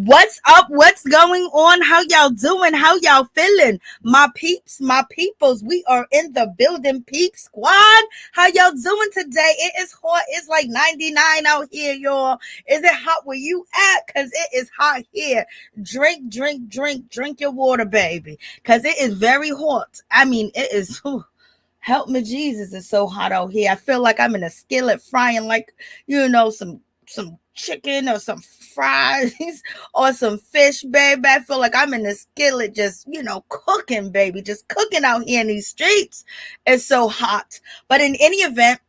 What's up? What's going on? How y'all doing? How y'all feeling? My peeps, my peoples, we are in the building, peep squad. How y'all doing today? It is hot. It's like 99 out here, y'all. Is it hot where you at? Because it is hot here. Drink your water, baby. Because it is very hot. I mean, it is... help me, Jesus. It's so hot out here. I feel like I'm in a skillet frying like, some chicken or some fries or some fish, baby. I feel like I'm in the skillet just, cooking, baby. Just cooking out here in these streets. It's so hot. But in any event,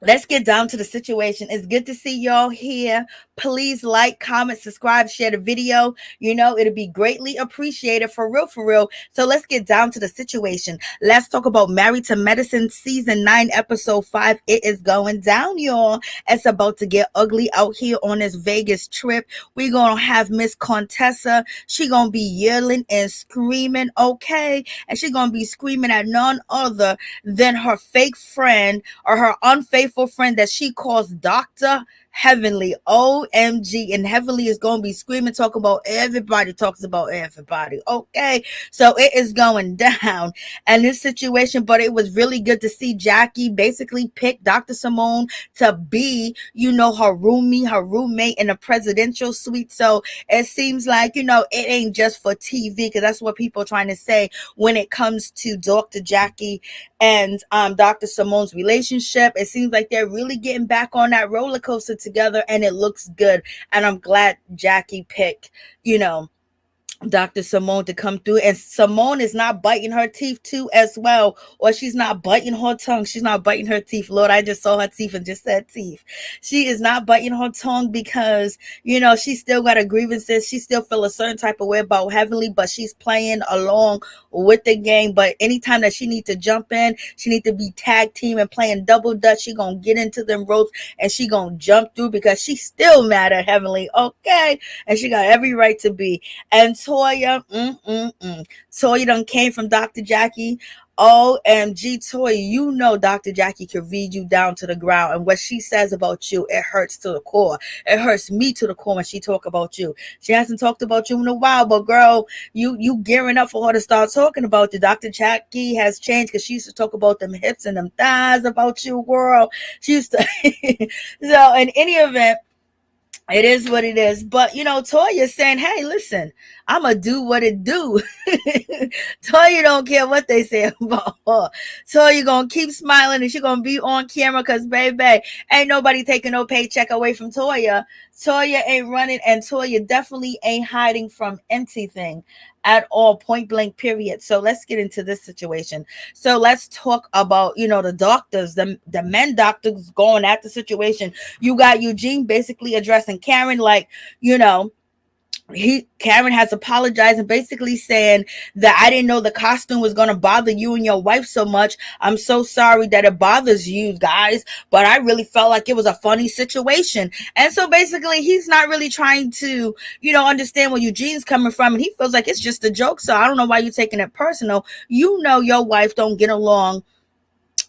let's get down to the situation. It's good to see y'all here. Please like, comment, subscribe, share the video. It'll be greatly appreciated, for real. So let's get down to the situation. Let's talk about Married to Medicine season 9 episode 5. It is going down, y'all. It's about to get ugly out here on this Vegas trip. We're going to have Miss Contessa. She going to be yelling and screaming, okay? And she going to be screaming at none other than her fake friend or her unfaithful friend that she calls Dr. Heavenly. OMG. And Heavenly is going to be screaming, talking about everybody, talks about everybody. Okay. So it is going down and this situation, but it was really good to see Jackie basically pick Dr. Simone to be, her roommate in a presidential suite. So it seems like, it ain't just for TV, because that's what people are trying to say when it comes to Dr. Jackie and Dr. Simone's relationship. It seems like they're really getting back on that roller coaster together, and it looks good. And I'm glad Jackie picked, Dr. Simone to come through. And Simone is not biting her teeth too as well, or she's not biting her tongue. She's not biting her teeth. Lord, I just saw her teeth and just said teeth. She is not biting her tongue because, she still got her grievances. She still feel a certain type of way about Heavenly, but she's playing along with the game. But anytime that she needs to jump in, she needs to be tag team and playing double dutch. She gonna get into them ropes and she gonna jump through because she's still mad at Heavenly. Okay. And she got every right to be. And Toya, Toya done came from Dr. Jackie. OMG, Toya, Dr. Jackie can read you down to the ground, and what she says about you, it hurts to the core. It hurts me to the core when she talk about you. She hasn't talked about you in a while, but girl, you gearing up for her to start talking about you. Dr. Jackie has changed, because she used to talk about them hips and them thighs about you, girl. She used to. So in any event, it is what it is. But, Toya's saying, hey, listen, I'm going to do what it do. Toya don't care what they say about her. Toya going to keep smiling, and she going to be on camera because, baby, ain't nobody taking no paycheck away from Toya. Toya ain't running, and Toya definitely ain't hiding from anything at all, point blank, period. So let's get into this situation. So let's talk about, the doctors, the men doctors going at the situation. You got Eugene basically addressing Karen like, Karen has apologized and basically saying that I didn't know the costume was going to bother you and your wife so much. I'm so sorry that it bothers you guys, but I really felt like it was a funny situation. And so basically he's not really trying to, understand where Eugene's coming from, and he feels like it's just a joke. So I don't know why you're taking it personal. Your wife don't get along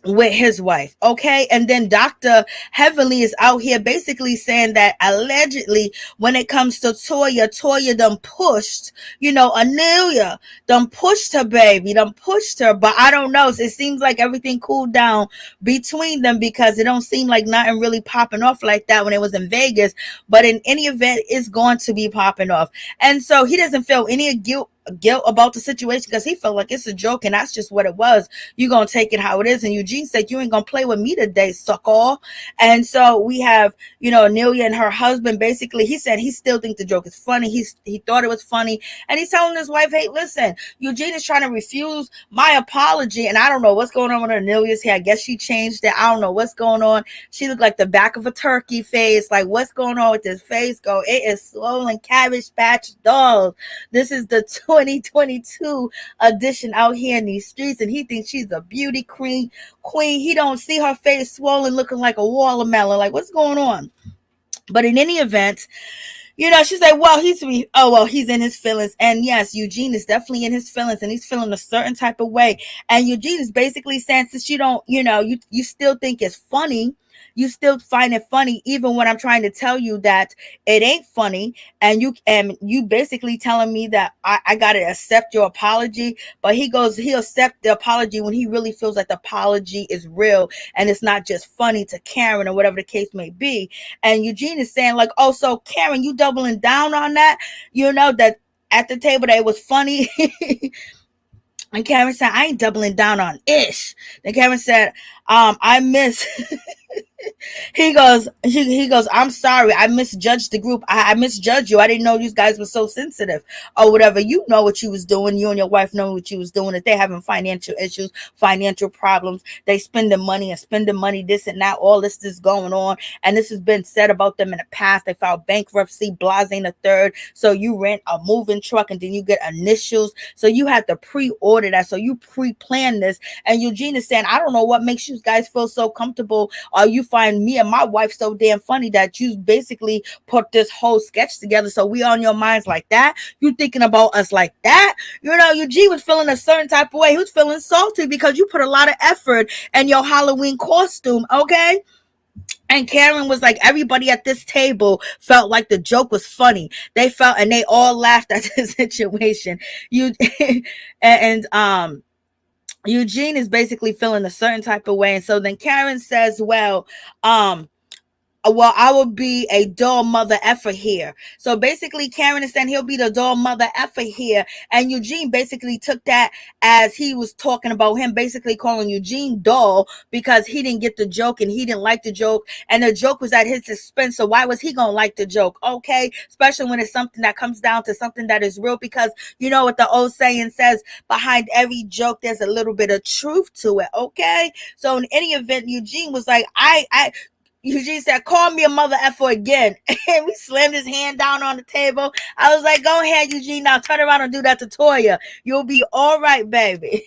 with his wife, okay? And then Dr. Heavenly is out here basically saying that allegedly when it comes to Toya done pushed, Nelia done pushed her, baby, done pushed her. But I don't know. It seems like everything cooled down between them, because it don't seem like nothing really popping off like that when it was in Vegas. But in any event, it's going to be popping off. And so he doesn't feel any guilt about the situation, because he felt like it's a joke, and that's just what it was. You're gonna take it how it is. And Eugene said, you ain't gonna play with me today, sucker. And so we have, Nelia and her husband. Basically, he said he still think the joke is funny. He thought it was funny, and he's telling his wife, hey, listen, Eugene is trying to refuse my apology, and I don't know what's going on with her Nelia's hair. I guess she changed it. I don't know what's going on. She looked like the back of a turkey face. Like, what's going on with this face? Go, it is swollen Cabbage Patch Dolls. This is the 2022 edition out here in these streets, and he thinks she's a beauty queen. He don't see her face swollen looking like a watermelon. Like, what's going on? But in any event, She's like, well, he's in his feelings. And yes, Eugene is definitely in his feelings, and he's feeling a certain type of way. And Eugene is basically saying, since you don't, you still think it's funny, you still find it funny, even when I'm trying to tell you that it ain't funny. And you basically telling me that I gotta accept your apology. But he'll accept the apology when he really feels like the apology is real and it's not just funny to Karen or whatever the case may be. And Eugene is saying, like, oh, so Karen, you doubling down on that? That at the table that it was funny. And Karen said, I ain't doubling down on ish. Then Karen said, I miss he goes, I'm sorry, I misjudged the group. I misjudged you. I didn't know you guys were so sensitive or whatever. You know what you was doing. You and your wife know what you was doing. If they having financial issues, financial problems, they spending money, this and that, all this is going on. And this has been said about them in the past. They filed bankruptcy, blase in the third. So you rent a moving truck and then you get initials. So you had to pre-order that. So you pre-plan this. And Eugene is saying, I don't know what makes you guys feel so comfortable, or you find me and my wife so damn funny that you basically put this whole sketch together. So we on your minds like that. You thinking about us like that. Eugene was feeling a certain type of way. He was feeling salty because you put a lot of effort in your Halloween costume, okay? And Karen was like, everybody at this table felt like the joke was funny. They felt, and they all laughed at the situation. You and Eugene is basically feeling a certain type of way. And so then Karen says, well, I will be a dull mother effer here. So basically, Karen is saying he'll be the dull mother effer here. And Eugene basically took that as he was talking about him, basically calling Eugene dull because he didn't get the joke and he didn't like the joke. And the joke was at his expense. So why was he going to like the joke? Okay. Especially when it's something that comes down to something that is real, because you know what the old saying says, behind every joke, there's a little bit of truth to it. Okay. So in any event, Eugene was like, Eugene said, call me a mother effer again. And we slammed his hand down on the table. I was like, go ahead, Eugene. Now turn around and do that to Toya. You'll be all right, baby.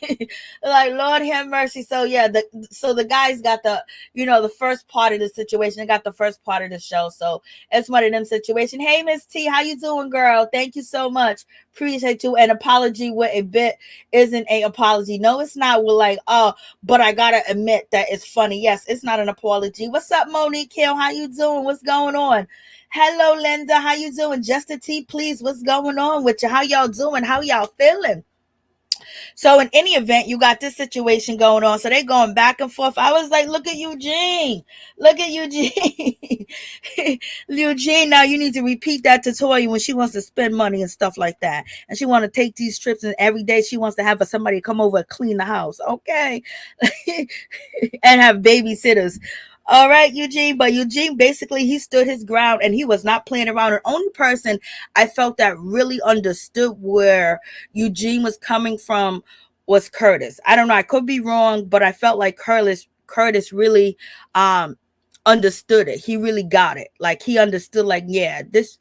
Like, Lord have mercy. So yeah, the guys got the first part of the situation. They got the first part of the show. So it's one of them situations. Hey, Miss T, how you doing, girl? Thank you so much. Appreciate you. An apology with a bit isn't a apology. No, it's not. We're like, oh, but I gotta admit that it's funny. Yes, it's not an apology. What's up, Monique Hill? How you doing? What's going on? Hello, Linda. How you doing? Just a tea, please. What's going on with you? How y'all doing? How y'all feeling? So in any event, you got this situation going on. So they going back and forth. I was like, look at Eugene. Look at Eugene. Eugene, now you need to repeat that to Toya when she wants to spend money and stuff like that. And she want to take these trips, and every day she wants to have somebody come over and clean the house. Okay. And have babysitters. All right, Eugene. But Eugene, basically, he stood his ground and he was not playing around. The only person I felt that really understood where Eugene was coming from was Curtis. I don't know. I could be wrong, but I felt like Curtis really understood it. He really got it. Like, he understood, like, yeah, this,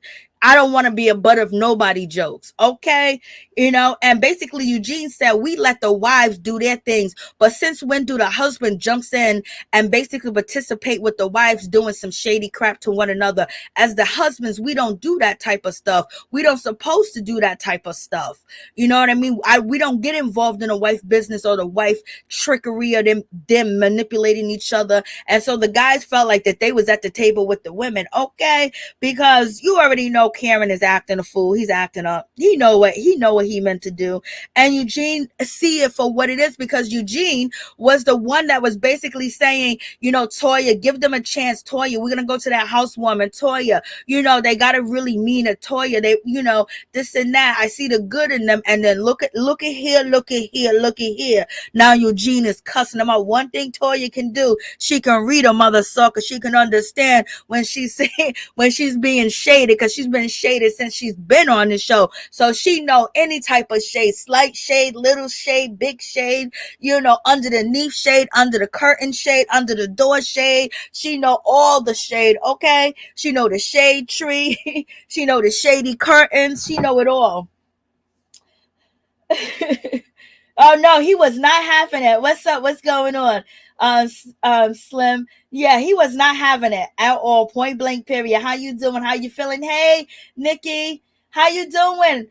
I don't want to be a butt of nobody jokes. Okay. And basically Eugene said, we let the wives do their things. But since when do the husband jumps in and basically participate with the wives doing some shady crap to one another? As the husbands, we don't do that type of stuff. We don't supposed to do that type of stuff. You know what I mean? We don't get involved in a wife business or the wife trickery or them manipulating each other. And so the guys felt like that they was at the table with the women. Okay. Because you already know Karen is acting a fool. He's acting up. He know what he meant to do. And Eugene see it for what it is, because Eugene was the one that was basically saying, Toya, give them a chance. Toya, we're going to go to that housewoman. Toya, they got to really mean it. Toya, they, this and that. I see the good in them. And then look at here, look at here, look at here. Now Eugene is cussing them out. One thing Toya can do, she can read a mother sucker. She can understand when she's being shaded, because she's been shaded since she's been on the show. So she know any type of shade, slight shade, little shade, big shade, underneath shade, under the curtain shade, under the door shade. She know all the shade. Okay. She know the shade tree. She know the shady curtains. She know it all. Oh no, he was not having it. What's up? What's going on? Slim. Yeah, he was not having it at all. Point blank. Period. How you doing? How you feeling? Hey, Nikki, how you doing?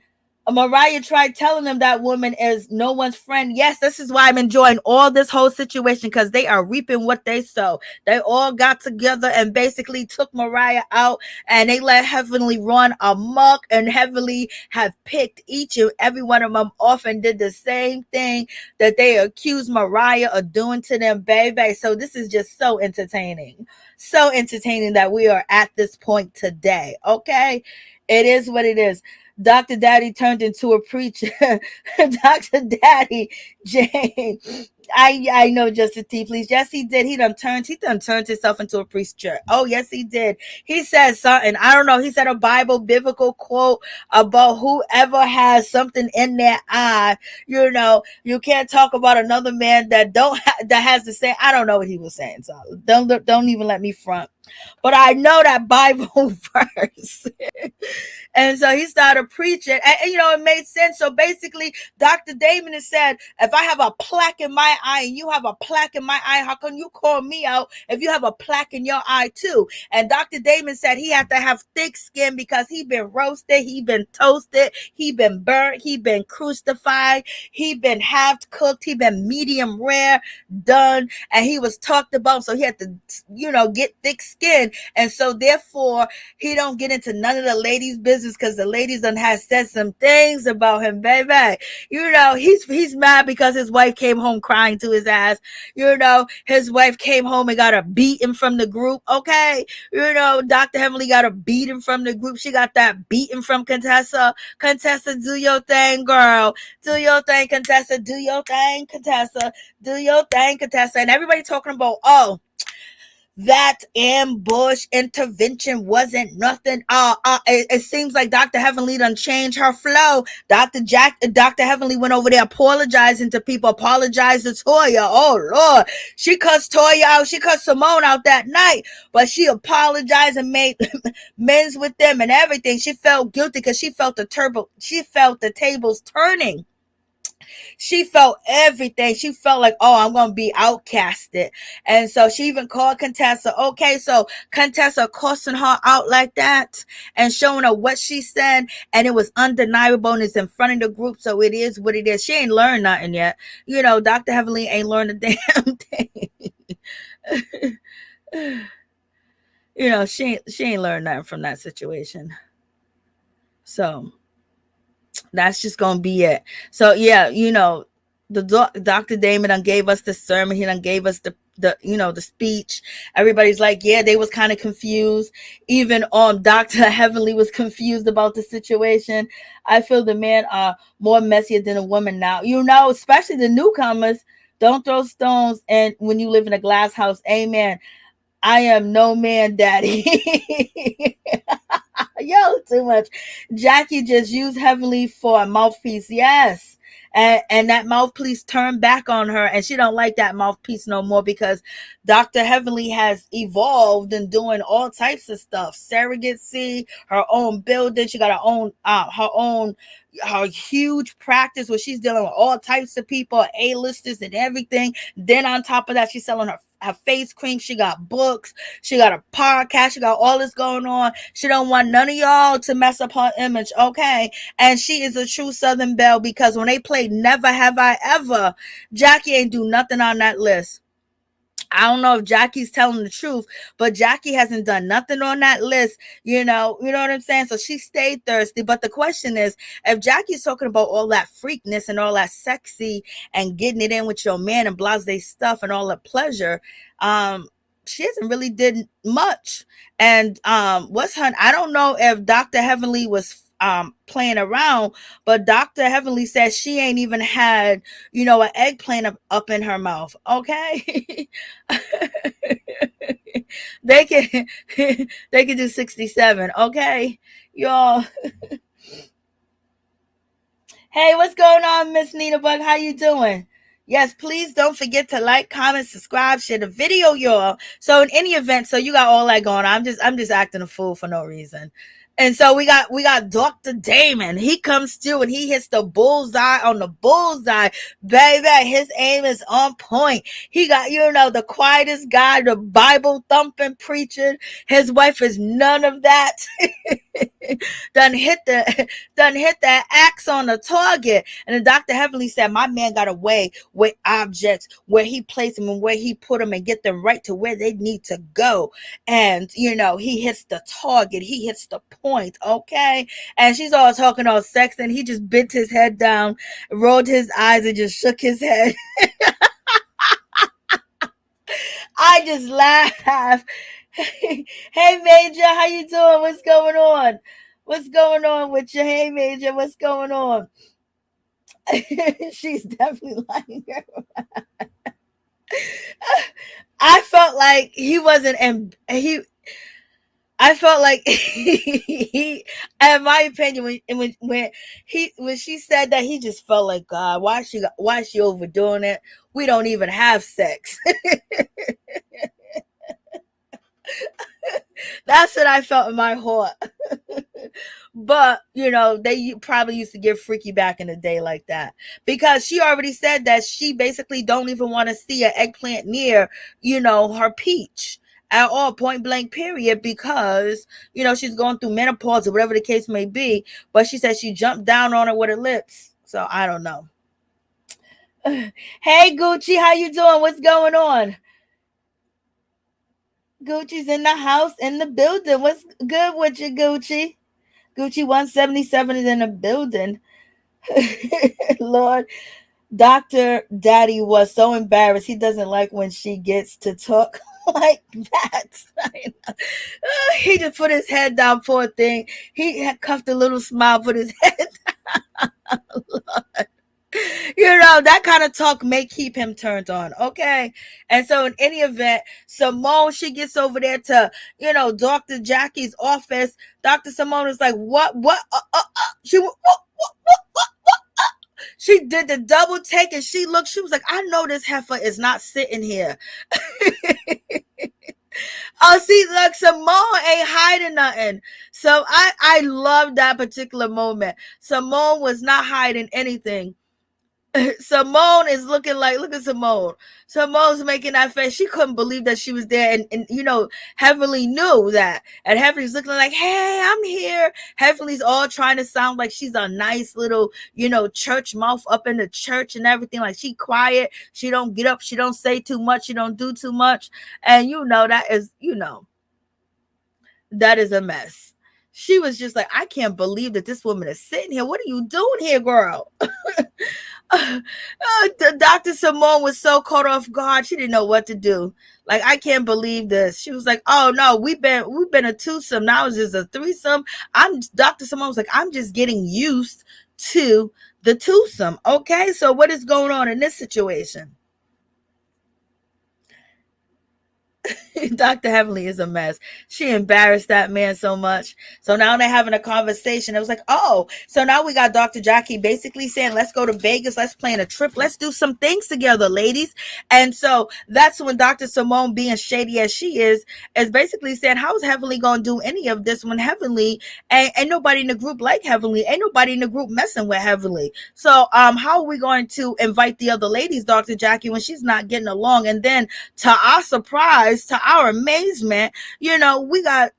Mariah tried telling them that woman is no one's friend. Yes, this is why I'm enjoying all this whole situation, because they are reaping what they sow. They all got together and basically took Mariah out, and they let Heavenly run amok, and Heavenly have picked each and every one of them off and did the same thing that they accused Mariah of doing to them, baby. So this is just so entertaining. So entertaining that we are at this point today. Okay. It is what it is. Dr. Daddy turned into a preacher. Dr. Daddy Jane. I know Justice T, please. Yes, he did. He done turned himself into a preacher. Oh, yes, he did. He said something. I don't know. He said a biblical quote about whoever has something in their eye. You can't talk about another man that that has the same. I don't know what he was saying. So don't even let me front. But I know that Bible verse. And so he started preaching, and it made sense. So basically, Dr. Damon has said, if I have a plaque in my eye and you have a plaque in my eye, how can you call me out if you have a plaque in your eye too? And Dr. Damon said he had to have thick skin because he been roasted, he been toasted, he been burnt, he been crucified, he been half cooked, he been medium rare done, and he was talked about. So he had to, get thick skin, and so therefore he don't get into none of the ladies' business, because the ladies done has said some things about him, baby. He's mad because his wife came home crying to his ass. His wife came home and got a beating from the group. Okay, Dr. Heavenly got a beating from the group. She got that beating from Contessa. Contessa, do your thing, girl. Do your thing, Contessa. Do your thing, Contessa. Do your thing, Contessa. And everybody talking about, that ambush intervention wasn't nothing. It seems like Dr. Heavenly done changed her flow. Dr. Heavenly went over there apologizing to people, apologized to Toya. Oh Lord, she cussed Toya out. She cussed Simone out that night, but she apologized and made amends with them and everything. She felt guilty because she felt the tables turning. She felt everything. She felt like, I'm going to be outcasted. And so she even called Contessa. Okay, so Contessa cussing her out like that and showing her what she said. And it was undeniable, and it's in front of the group. So it is what it is. She ain't learned nothing yet. Dr. Heavenly ain't learned a damn thing. She ain't learned nothing from that situation. So that's just gonna be it. So yeah, the Dr. Damon done gave us the sermon. He done gave us the speech. Everybody's like, yeah, they was kind of confused. Even Dr. Heavenly was confused about the situation. I feel the men are more messier than a woman now. Especially the newcomers. Don't throw stones, and when you live in a glass house, amen. I am no man daddy. Yo, too much. Jackie just used Heavenly for a mouthpiece. Yes. And that mouthpiece turned back on her, and she don't like that mouthpiece no more, because Dr. Heavenly has evolved and doing all types of stuff. Surrogacy, her own building. She got her huge practice where she's dealing with all types of people, A-listers and everything. Then on top of that, she's selling her face cream. She got books. She got a podcast. She got all this going on. She don't want none of y'all to mess up her image, okay? And she is a true Southern belle, because when they played Never Have I Ever, Jackie ain't do nothing on that list. I don't know if Jackie's telling the truth, but Jackie hasn't done nothing on that list. You know what I'm saying? So she stayed thirsty. But the question is, if Jackie's talking about all that freakness and all that sexy and getting it in with your man and blase stuff and all the pleasure, she hasn't really did much. And I don't know if Dr. Heavenly was playing around, but Dr. Heavenly says she ain't even had, an eggplant up in her mouth. Okay. they can do 67. Okay, y'all. Hey, what's going on, Miss Nina Bug? How you doing? Yes, please don't forget to like, comment, subscribe, share the video, y'all. So in any event, so you got all that going on. I'm just acting a fool for no reason. And so we got Dr. Damon. He comes through and he hits the bullseye on the bullseye. Baby, his aim is on point. He got, the quietest guy, the Bible thumping preacher. His wife is none of that. done hit that axe on the target. And then Dr. Heavenly said, my man got away with objects, where he placed them and where he put them, and get them right to where they need to go. And he hits the target, he hits the point. Okay. And she's all talking all sex, and he just bent his head down, rolled his eyes, and just shook his head. I just laugh. Hey Major, how you doing? What's going on? What's going on with you? Hey Major, what's going on? She's definitely lying. I felt like he wasn't, I felt like he, in my opinion, when she said that, he just felt like, God, why is she overdoing it? We don't even have sex. That's what I felt in my heart. But they probably used to get freaky back in the day like that, because she already said that she basically don't even want to see an eggplant near her peach at all, point blank period, because she's going through menopause or whatever the case may be. But she said she jumped down on it with her lips. So I don't know. Hey Gucci, how you doing? What's going on? Gucci's in the house, in the building. What's good with you, Gucci? Gucci 177 is in the building. Lord, Dr. Daddy was so embarrassed. He doesn't like when she gets to talk like that. He just put his head down, poor thing. He had cuffed a little smile, put his head down. Lord. That kind of talk may keep him turned on. Okay. And so in any event, Simone, she gets over there to, Dr. Jackie's office. Dr. Simone is like, what? She went, what? She did the double take, and she looked, she was like, I know this heifer is not sitting here. Oh, see, look, Simone ain't hiding nothing. So I love that particular moment. Simone was not hiding anything. Simone is looking like, look at Simone. Simone's making that face. She couldn't believe that she was there. And Heavenly knew that. And Heavenly's looking like, hey, I'm here. Heavenly's all trying to sound like she's a nice little, church mouth up in the church and everything. Like, she quiet. She don't get up. She don't say too much. She don't do too much. And that is, that is a mess. She was just like, I can't believe that this woman is sitting here. What are you doing here, girl? Dr. Simone was so caught off guard. She didn't know what to do. Like, I can't believe this. She was like, oh no, we've been a twosome. Now it's just a threesome. Dr. Simone was like, I'm just getting used to the twosome. Okay, so what is going on in this situation? Dr. Heavenly is a mess. She embarrassed that man so much. So now they're having a conversation. It was like, oh, so now we got Dr. Jackie basically saying, let's go to Vegas. Let's plan a trip. Let's do some things together, ladies. And so that's when Dr. Simone, being shady as she is basically saying, how is Heavenly going to do any of this when Heavenly ain't nobody in the group like Heavenly? Ain't nobody in the group messing with Heavenly. So how are we going to invite the other ladies, Dr. Jackie, when she's not getting along? And then to our surprise, to our amazement, we got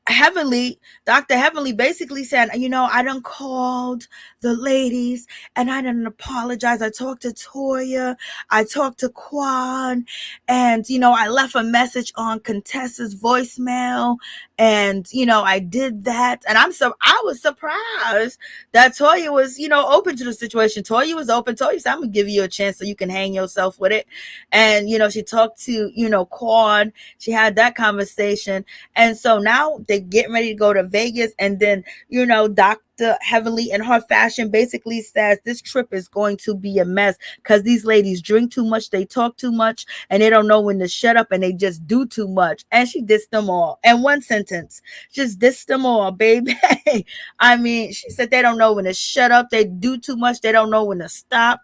Heavenly, Dr. Heavenly basically said, I done called the ladies and I didn't apologize. I talked to Toya, I talked to Quan, and I left a message on Contessa's voicemail, and I did that. And I was surprised that Toya was open to the situation. Toya was open. Toya said, I'm gonna give you a chance so you can hang yourself with it. And she talked to Quan. She had that conversation, and so now they getting ready to go to Vegas, and then Dr. Dr. Heavenly in her fashion basically says this trip is going to be a mess because these ladies drink too much, they talk too much, and they don't know when to shut up, and they just do too much. And she dissed them all in one sentence. Just dissed them all, baby. I mean, she said they don't know when to shut up, they do too much, they don't know when to stop.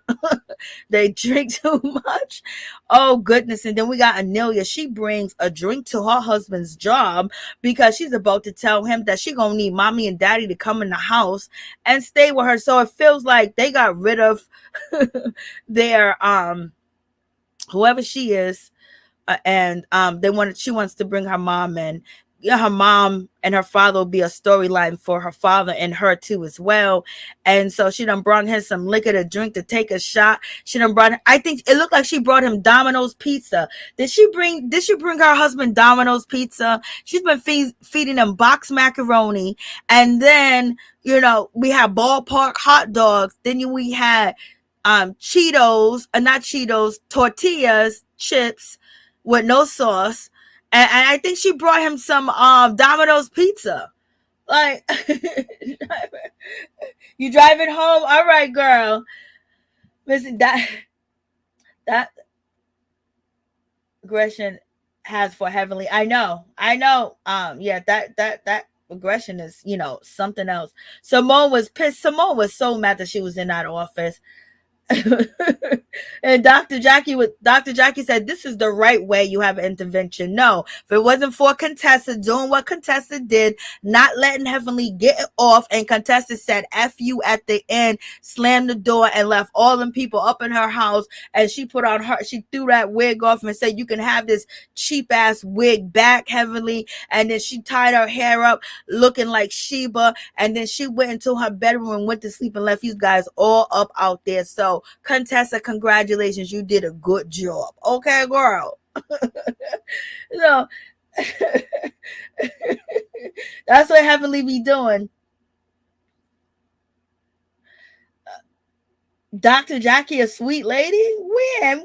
They drink too much. Oh goodness. And then we got Nelia. She brings a drink to her husband's job because she's about to tell him that she gonna need mommy and daddy to come in the house and stay with her. So it feels like they got rid of their whoever she is, and she wants to bring her mom in. Yeah, her mom and her father will be a storyline for her father and her too as well. And so she done brought him some liquor to drink, to take a shot. She done brought him, I think it looked like she brought him Domino's pizza. Did she bring her husband Domino's pizza? She's been feeding him box macaroni. And then, we had ballpark hot dogs. Then we had Cheetos, not Cheetos, tortillas, chips with no sauce. And I think she brought him some Domino's pizza. Like, you driving home? All right, girl. Listen, that aggression has for Heavenly. I know. Yeah, that aggression is, something else. Simone was pissed. Simone was so mad that she was in that office. And Dr. Jackie said this is the right way you have intervention. No, if it wasn't for Contessa doing what Contessa did, not letting Heavenly get it off, and Contessa said F you at the end, slammed the door and left all them people up in her house, and she threw that wig off and said you can have this cheap ass wig back, Heavenly. And then she tied her hair up looking like Sheba, and then she went into her bedroom and went to sleep and left you guys all up out there. So Contessa, congratulations, you did a good job. Okay, girl. So that's what Heavenly be doing. Dr. Jackie, a sweet lady? Where?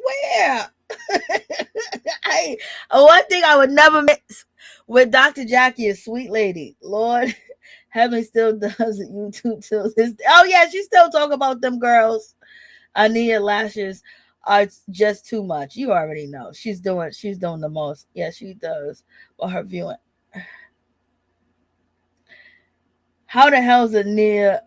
One thing I would never miss with Dr. Jackie is sweet lady. Lord, Heavenly still does YouTube till this day. Oh yeah, she still talk about them girls. Anila lashes are just too much. You already know. She's doing the most. Yeah, she does. For her viewing. How the hell is Anila?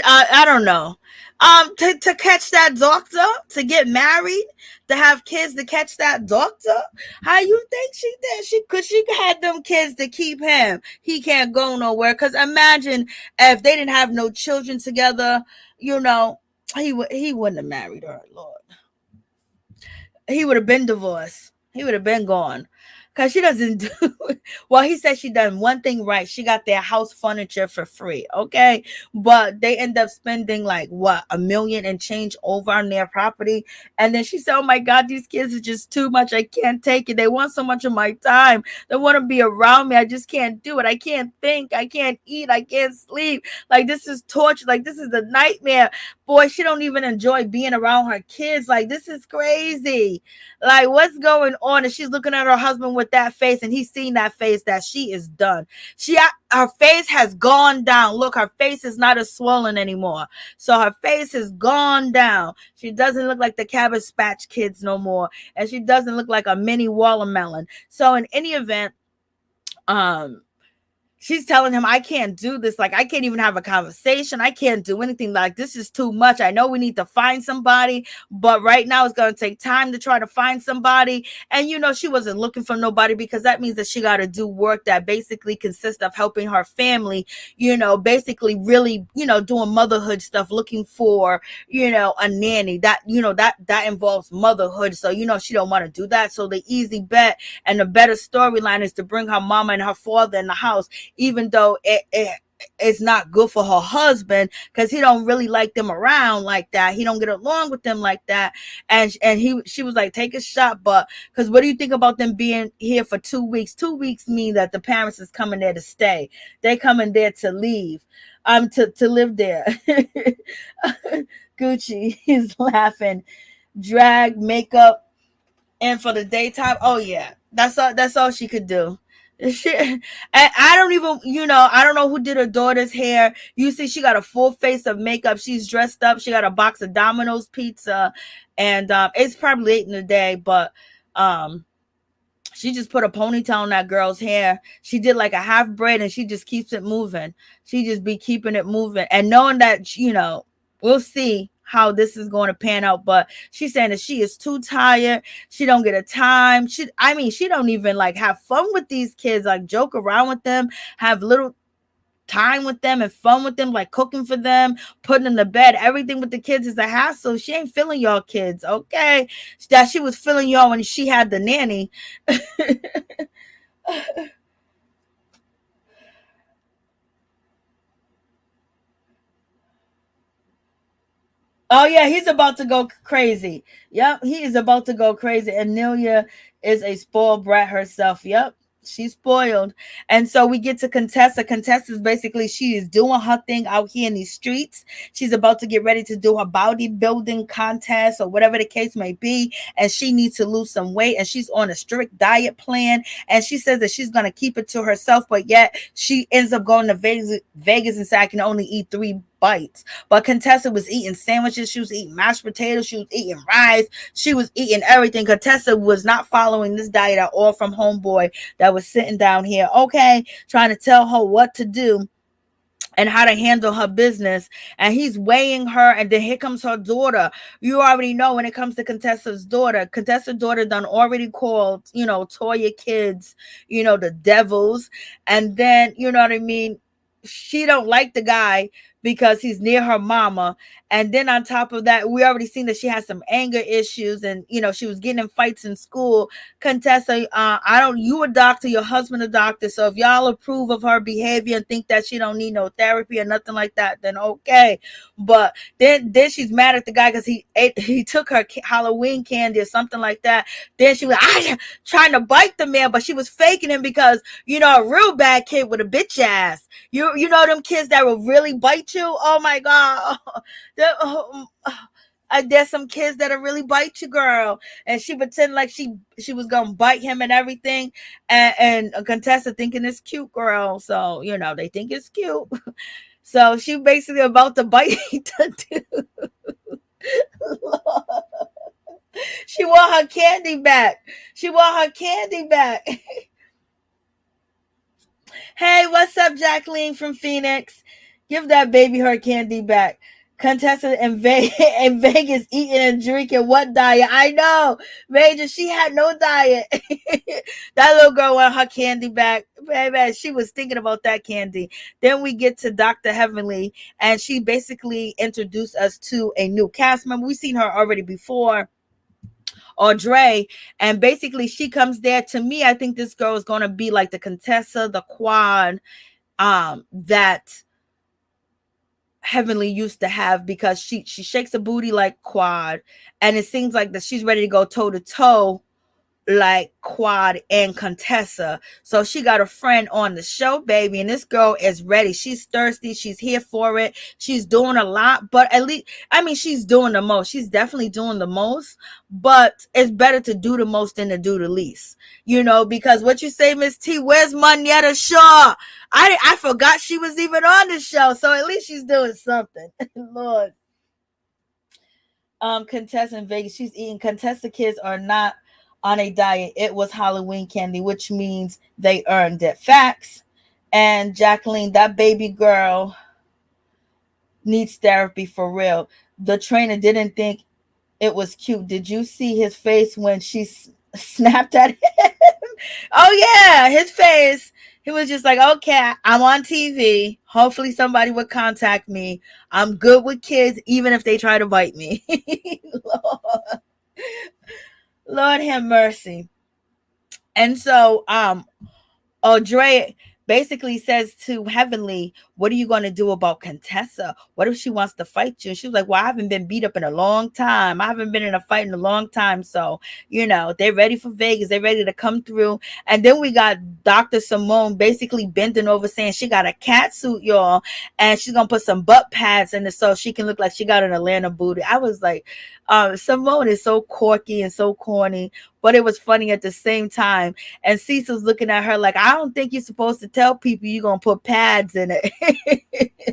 I don't know. To catch that doctor, to get married, to have kids, to catch that doctor. How you think she did? She had them kids to keep him. He can't go nowhere. Cause imagine if they didn't have no children together, he wouldn't have married her, Lord. He would have been divorced. He would have been gone. Because she doesn't do it. Well, he said she done one thing right. She got their house furniture for free, okay? But they end up spending like, what, $1 million and change over on their property. And then she said, oh my God, these kids are just too much. I can't take it. They want so much of my time. They want to be around me. I just can't do it. I can't think. I can't eat. I can't sleep. Like, this is torture. Like, this is a nightmare. Boy, she don't even enjoy being around her kids. Like, this is crazy. Like, what's going on? And she's looking at her husband with that face, and he's seen that face that she is done. Her face has gone down. Look, her face is not as swollen anymore. So her face has gone down. She doesn't look like the Cabbage Patch Kids no more, and she doesn't look like a mini watermelon. So in any event, she's telling him, I can't do this. Like, I can't even have a conversation. I can't do anything. Like, this is too much. I know we need to find somebody, but right now it's going to take time to try to find somebody. And, she wasn't looking for nobody because that means that she got to do work that basically consists of helping her family, basically really, doing motherhood stuff, looking for, a nanny that involves motherhood. So, she don't want to do that. So the easy bet and the better storyline is to bring her mama and her father in the house, even though it's not good for her husband because he don't really like them around like that. He don't get along with them like that. And she was like, take a shot, but because what do you think about them being here for 2 weeks? 2 weeks mean that the parents is coming there to stay. They coming there to leave. To live there. Gucci is laughing. Drag makeup and for the daytime. Oh yeah, that's all she could do. She, and I don't even, I don't know who did her daughter's hair. You see, she got a full face of makeup. She's dressed up. She got a box of Domino's pizza, and it's probably late in the day, but um, she just put a ponytail on that girl's hair. She did like a half braid, and she just keeps it moving. She just be keeping it moving, and knowing that we'll see how this is going to pan out. But she's saying that she is too tired. She don't get a time. She don't even like have fun with these kids, like joke around with them, have little time with them and fun with them, like cooking for them, putting them to bed. Everything with the kids is a hassle. She ain't feeling y'all kids, okay? That she was feeling y'all when she had the nanny. Oh yeah, he's about to go crazy. Yep, he is about to go crazy. And Nelia is a spoiled brat herself. Yep, she's spoiled. And so we get to Contessa. Contessa is basically, she is doing her thing out here in these streets. She's about to get ready to do her bodybuilding contest or whatever the case may be. And she needs to lose some weight. And she's on a strict diet plan. And she says that she's going to keep it to herself. But yet she ends up going to Vegas and said, I can only eat 3 bites. But Contessa was eating sandwiches. She was eating mashed potatoes. She was eating rice. She was eating everything. Contessa was not following this diet at all from homeboy that was sitting down here, okay, trying to tell her what to do and how to handle her business. And he's weighing her. And then here comes her daughter. You already know when it comes to Contessa's daughter done already called, Toya kids, the devils. And then, you know what I mean? She don't like the guy because he's near her mama. And then on top of that, we already seen that she has some anger issues, and she was getting in fights in school. Contessa, you a doctor, your husband a doctor, so if y'all approve of her behavior and think that she don't need no therapy or nothing like that, then okay. But then she's mad at the guy because he took her Halloween candy or something like that. Then she was trying to bite the man, but she was faking him because a real bad kid with a bitch ass. You know them kids that will really bite you. Oh my god. There's some kids that'll really bite you, girl. And she pretended like she was gonna bite him and everything. And Contessa thinking it's cute, girl. So they think it's cute. So she basically about to bite the dude. She want her candy back. Hey, what's up, Jacqueline from Phoenix? Give that baby her candy back. Contessa in Vegas eating and drinking what diet? I know. Major, she had no diet. That little girl wanted her candy back. Baby, she was thinking about that candy. Then we get to Dr. Heavenly, and she basically introduced us to a new cast member. We've seen her already before, Audrey, and basically she comes there. To me, I think this girl is going to be like the Contessa, the quad that Heavenly used to have, because she shakes a booty like quad, and it seems like that she's ready to go toe to toe like Quad and Contessa. So she got a friend on the show, baby, and this girl is ready. She's thirsty. She's here for it. She's doing a lot, but at least, she's doing the most. She's definitely doing the most, but it's better to do the most than to do the least, because what you say, Miss T, where's Manietta Shaw? I forgot she was even on the show, so at least she's doing something. Lord. Contessa in Vegas, she's eating. Contessa kids are not on a diet. It was Halloween candy, which means they earned it. Facts. And Jacqueline, that baby girl needs therapy for real. The trainer didn't think it was cute. Did you see his face when she snapped at him? Oh yeah, his face. He was just like, okay, I'm on TV. Hopefully somebody would contact me. I'm good with kids, even if they try to bite me. Lord have mercy. And so Audrey basically says to Heavenly, what are you going to do about Contessa? What if she wants to fight you? She was like, well, I haven't been beat up in a long time. I haven't been in a fight in a long time. So, they're ready for Vegas. They're ready to come through. And then we got Dr. Simone basically bending over saying she got a cat suit, y'all. And she's going to put some butt pads in it so she can look like she got an Atlanta booty. I was like, Simone is so quirky and so corny. but it was funny at the same time. And Cecil's looking at her like, I don't think you're supposed to tell people you're gonna put pads in it.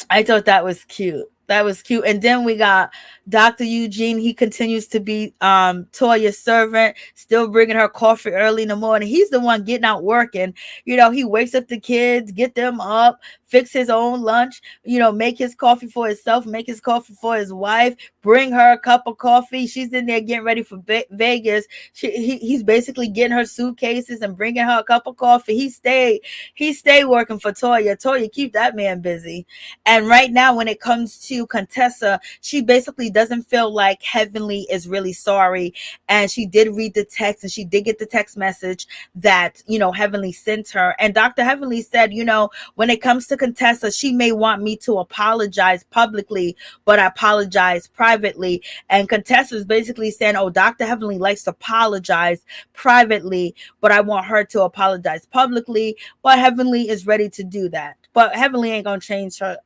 I thought that was cute. That was cute. And then we got Dr. Eugene. He continues to be Toya's servant, still bringing her coffee early in the morning. He's the one getting out working. He wakes up the kids, get them up, fix his own lunch, make his coffee for himself, make his coffee for his wife, bring her a cup of coffee. She's in there getting ready for Vegas. He's basically getting her suitcases and bringing her a cup of coffee. He stayed working for Toya. Toya, keep that man busy. And right now, when it comes to Contessa, she basically doesn't feel like Heavenly is really sorry. And she did read the text, and she did get the text message that, Heavenly sent her. And Dr. Heavenly said, when it comes to Contessa, she may want me to apologize publicly, but I apologize privately. And Contessa is basically saying, oh, Dr. Heavenly likes to apologize privately, but I want her to apologize publicly. But Heavenly is ready to do that. But Heavenly ain't gonna change her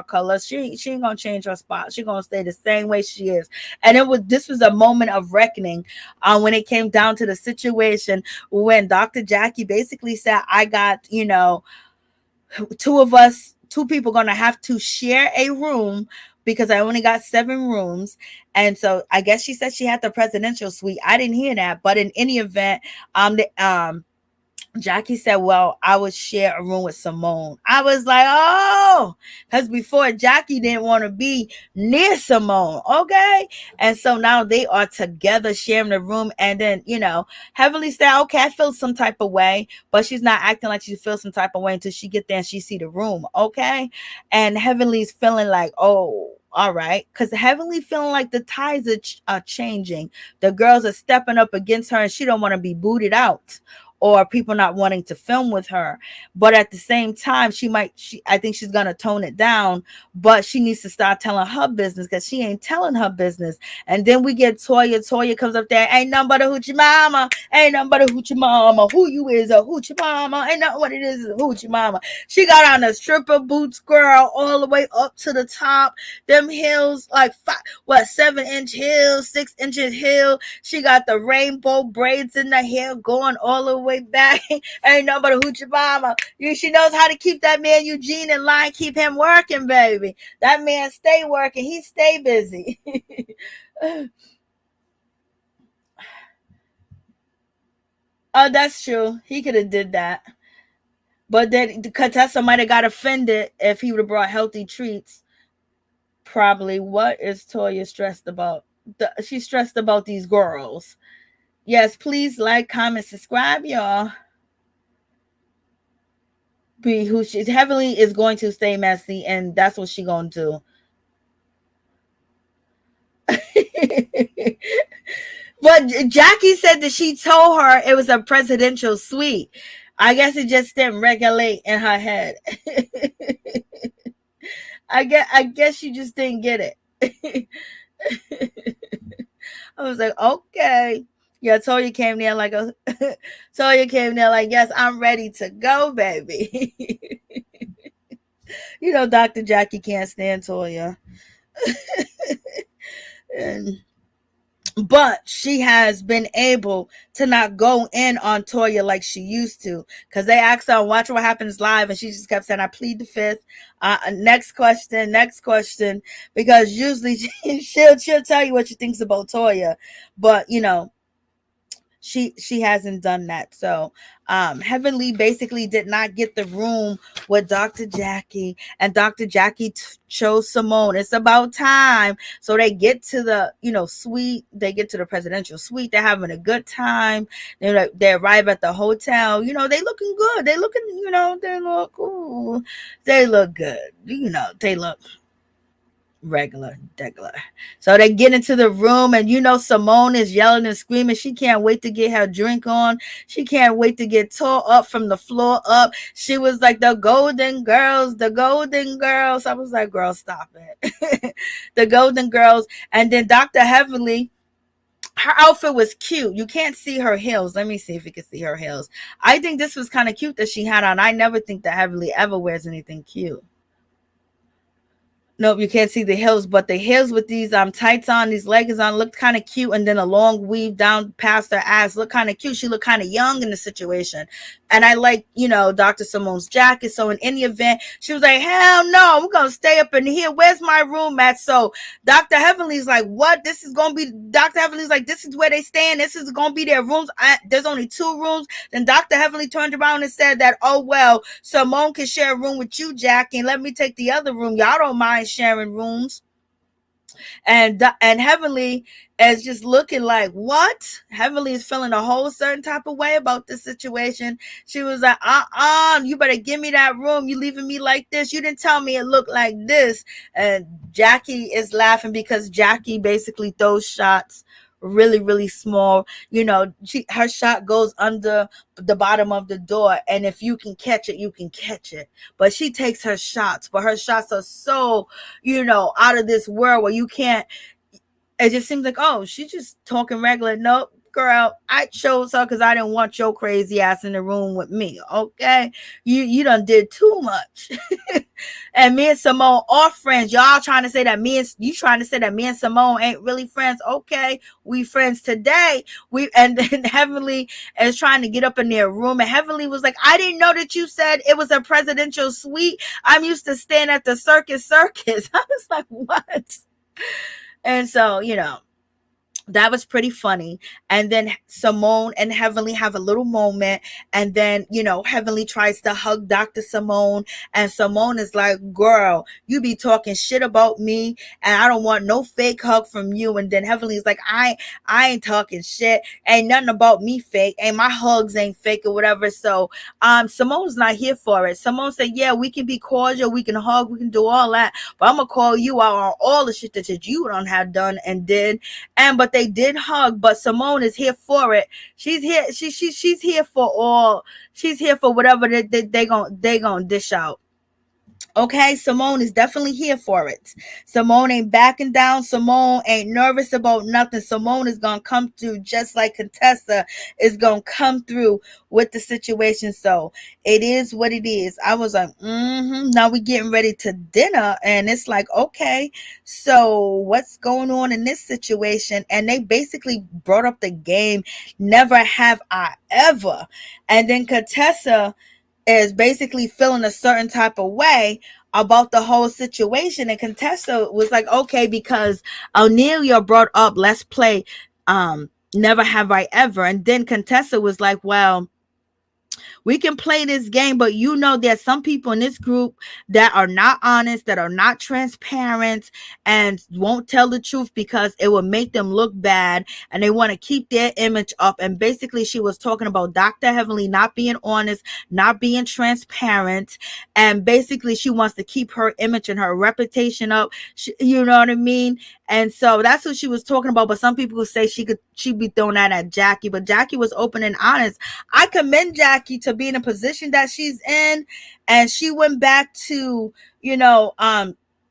color. She ain't gonna change her spot. She gonna stay the same way she is. And this was a moment of reckoning when it came down to the situation when Dr. Jackie basically said, I got, two people gonna have to share a room because I only got 7 rooms. And so I guess she said she had the presidential suite. I didn't hear that, but in any event, Jackie said, well, I would share a room with Simone. I was like, oh, because before Jackie didn't want to be near Simone. Okay. And so now they are together sharing the room. And then, Heavenly said, okay, I feel some type of way, but she's not acting like she feels some type of way until she get there and she see the room. Okay. And Heavenly's feeling like, oh, all right, because Heavenly feeling like the tides are changing. The girls are stepping up against her and she don't want to be booted out or people not wanting to film with her. But at the same time, I think she's going to tone it down, but she needs to start telling her business because she ain't telling her business. And then we get Toya. Toya comes up there, ain't nothing but a hoochie mama. Ain't nothing but a hoochie mama. Who you is a hoochie mama. Ain't nothing what it is a hoochie mama. She got on a stripper boots, girl, all the way up to the top. Them heels, like 7-inch heels, 6 inches heel. She got the rainbow braids in the hair going all the way back. Ain't nothing but a hoochie mama. She knows how to keep that man Eugene in line, keep him working, baby. That man stay working. He stay busy. Oh, that's true. He could have did that. But then Contessa might have got offended if he would have brought healthy treats. Probably. What is Toya stressed about? She's stressed about these girls. Yes, please like, comment, subscribe, y'all. Be who she's Heavenly is going to stay messy, and that's what she gonna do. But Jackie said that she told her it was a presidential suite. I guess it just didn't regulate in her head. I guess she just didn't get it. I was like, okay. Yeah, Toya came there like yes, I'm ready to go, baby. Dr. Jackie can't stand Toya. But she has been able to not go in on Toya like she used to, because they asked her, watch what happens live, and she just kept saying, I plead the fifth. Next question, because usually she'll tell you what she thinks about Toya, but she hasn't done that. So Heavenly basically did not get the room with Dr. Jackie, and Dr. Jackie chose Simone. It's about time. So they get to the suite. They get to the presidential suite. They're having a good time. They arrive at the hotel. They looking good. They looking, they look ooh, they look good. They look regular. So they get into the room, and Simone is yelling and screaming. She can't wait to get her drink on. She can't wait to get tore up from the floor up. She was like, the Golden Girls. I was like, girl, stop it. The Golden Girls. And then Dr. Heavenly, her outfit was cute. You can't see her heels. Let me see if you can see her heels. I think this was kind of cute that she had on. I never think that Heavenly ever wears anything cute. Nope, you can't see the heels, but the heels with these tights on, these leggings on, looked kind of cute, and then a long weave down past her ass looked kind of cute. She looked kind of young in the situation, and I like, Dr. Simone's jacket. So in any event, she was like, "Hell no, I'm gonna stay up in here. Where's my room at?" So Dr. Heavenly's like, "What? This is gonna be?" Dr. Heavenly's like, "This is where they staying. This is gonna be their rooms. There's only 2 rooms." Then Dr. Heavenly turned around and said that, "Oh well, Simone can share a room with you, Jackie, and let me take the other room. Y'all don't mind sharing rooms." And Heavenly is just looking like, what? Heavenly is feeling a whole certain type of way about this situation. She was like, you better give me that room. You leaving me like this? You didn't tell me it looked like this. And Jackie is laughing because Jackie basically throws shots really, really small. Her shot goes under the bottom of the door, and if you can catch it, you can catch it. But she takes her shots, but her shots are so, out of this world where you can't. It just seems like, oh, she's just talking regular. Nope, girl, I chose her because I didn't want your crazy ass in the room with me. Okay, you done did too much. And me and Simone are friends. Y'all trying to say that trying to say that me and Simone ain't really friends. Okay, we friends today. And then Heavenly is trying to get up in their room, and Heavenly was like, "I didn't know that you said it was a presidential suite. I'm used to staying at the circus." I was like, what? And so, that was pretty funny. And then Simone and Heavenly have a little moment, and then Heavenly tries to hug Dr. Simone, and Simone is like, "Girl, you be talking shit about me, and I don't want no fake hug from you." And then Heavenly is like, I ain't talking shit, ain't nothing about me fake, and my hugs ain't fake or whatever. So Simone's not here for it. Simone said, "Yeah, we can be cordial, we can hug, we can do all that, but I'm gonna call you out on all the shit that you don't have done and did." But they did hug, but Simone is here for it. She's here. She's here for all. She's here for whatever they gonna dish out. Okay, Simone is definitely here for it. Simone ain't backing down. Simone ain't nervous about nothing. Simone is gonna come through just like Contessa is gonna come through with the situation. So it is what it is. I was like, now we getting ready to dinner, and it's like, okay, so what's going on in this situation? And they basically brought up the game, never have I ever. And then Contessa is basically feeling a certain type of way about the whole situation, and Contessa was like, okay, because Nelia brought up, let's play never have I ever. And then Contessa was like, well, we can play this game, but there's some people in this group that are not honest, that are not transparent, and won't tell the truth because it will make them look bad, and they want to keep their image up. And basically she was talking about Dr. Heavenly not being honest, not being transparent, and basically she wants to keep her image and her reputation up. You know what I mean? And so that's what she was talking about. But some people say she'd be throwing that at Jackie, but Jackie was open and honest. I commend Jackie to be in a position that she's in, and she went back to,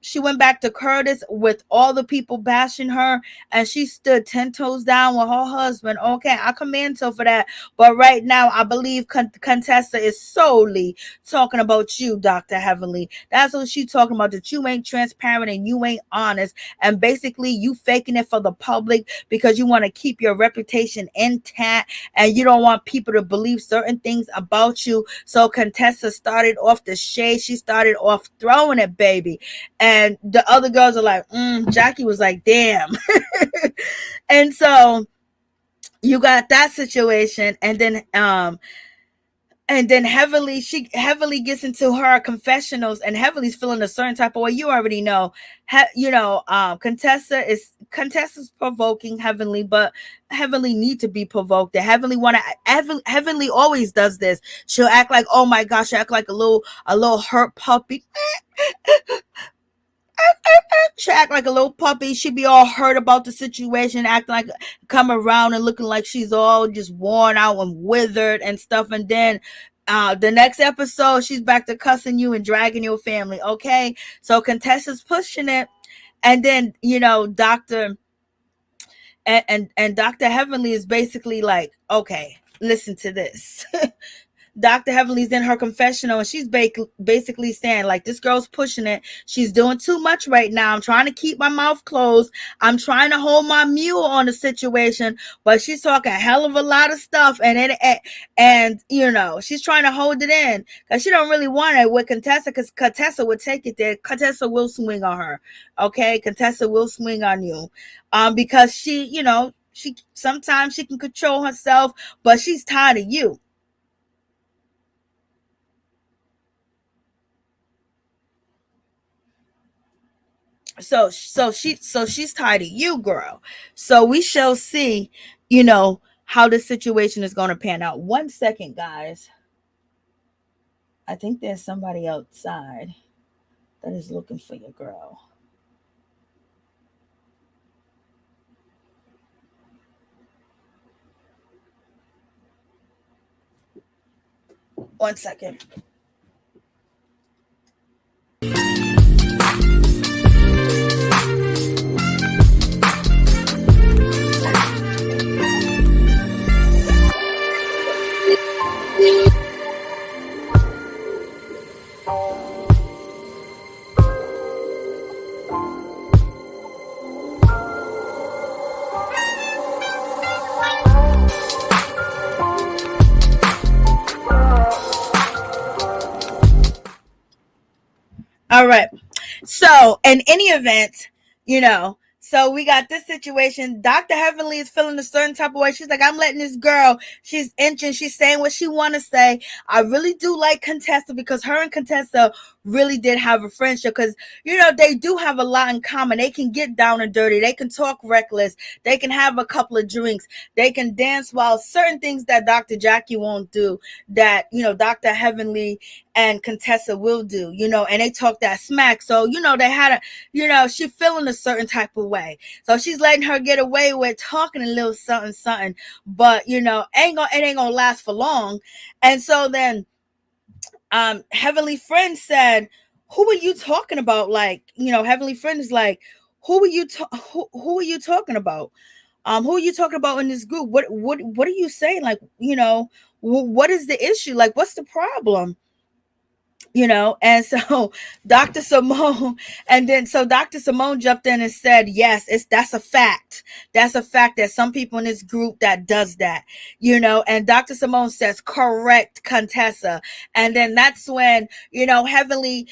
she went back to Curtis with all the people bashing her, and she stood 10 toes down with her husband. Okay, I commend her for that. But right now, I believe Contessa is solely talking about you, Dr. Heavenly. That's what she's talking about, that you ain't transparent and you ain't honest. And basically, you faking it for the public because you want to keep your reputation intact, and you don't want people to believe certain things about you. So Contessa started off the shade. She started off throwing it, baby. And the other girls are like, Jackie was like, damn. And so you got that situation. And then Heavenly gets into her confessionals, and Heavenly's feeling a certain type of way. You already know. Contessa's provoking Heavenly, but Heavenly need to be provoked. Heavenly always does this. She'll act like, oh my gosh, she'll act like a little hurt puppy. She act like a little puppy. She be all hurt about the situation, acting like, come around and looking like she's all just worn out and withered and stuff. And then the next episode, she's back to cussing you and dragging your family. Okay, so Contessa's pushing it, and then Dr. And Dr. Heavenly is basically like, okay, listen to this. Dr. Heavenly's in her confessional, and she's basically saying, like, this girl's pushing it. She's doing too much right now. I'm trying to keep my mouth closed. I'm trying to hold my mule on the situation, but she's talking a hell of a lot of stuff, and she's trying to hold it in because she don't really want it with Contessa, because Contessa would take it there. Contessa will swing on her. Okay, Contessa will swing on you, because she sometimes she can control herself, but she's tired of you. So she's tired of you, girl. So we shall see, how this situation is going to pan out. 1 second, guys. I think there's somebody outside that is looking for your girl. One second. All right. So, in any event, so we got this situation. Dr. Heavenly is feeling a certain type of way. She's like, I'm letting this girl, she's inching, she's saying what she want to say. I really do like Contessa, because her and Contessa really did have a friendship, because, they do have a lot in common. They can get down and dirty. They can talk reckless. They can have a couple of drinks. They can dance well. Certain things that Dr. Jackie won't do, that, Dr. Heavenly and Contessa will do, and they talk that smack. So, they had she feeling a certain type of way. So she's letting her get away with talking a little something, something, but, it ain't gonna last for long. And so then, Heavenly Friend said, who are you talking about? Like, Heavenly Friend is like, who are you talking about? Who are you talking about in this group? What are you saying? Like, what is the issue? Like, what's the problem? And so Dr. Simone, and then so Dr. Simone jumped in and said, yes, that's a fact. That's a fact that some people in this group that does that, and Dr. Simone says, correct, Contessa. And then that's when, Heavenly,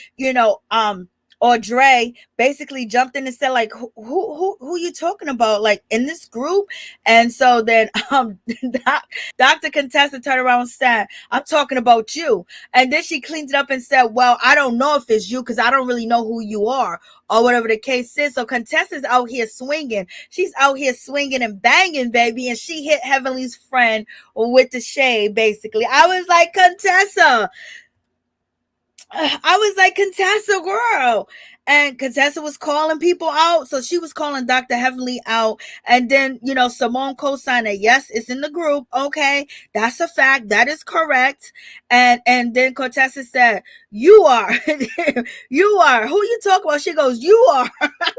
Audrey basically jumped in and said, like, who you talking about, like, in this group? And so then Dr. Contessa turned around and said, I'm talking about you. And then she cleaned it up and said, well, I don't know if it's you, because I don't really know who you are, or whatever the case is. So Contessa's out here swinging. She's out here swinging and banging, baby. And she hit Heavenly's friend with the shade, basically. I was like, Contessa, girl. And Contessa was calling people out. So she was calling Dr. Heavenly out. And then, Simone co-signed it. Yes, it's in the group. Okay. That's a fact. That is correct. And then Contessa said, you are. You are. Who you talking about? She goes, you are.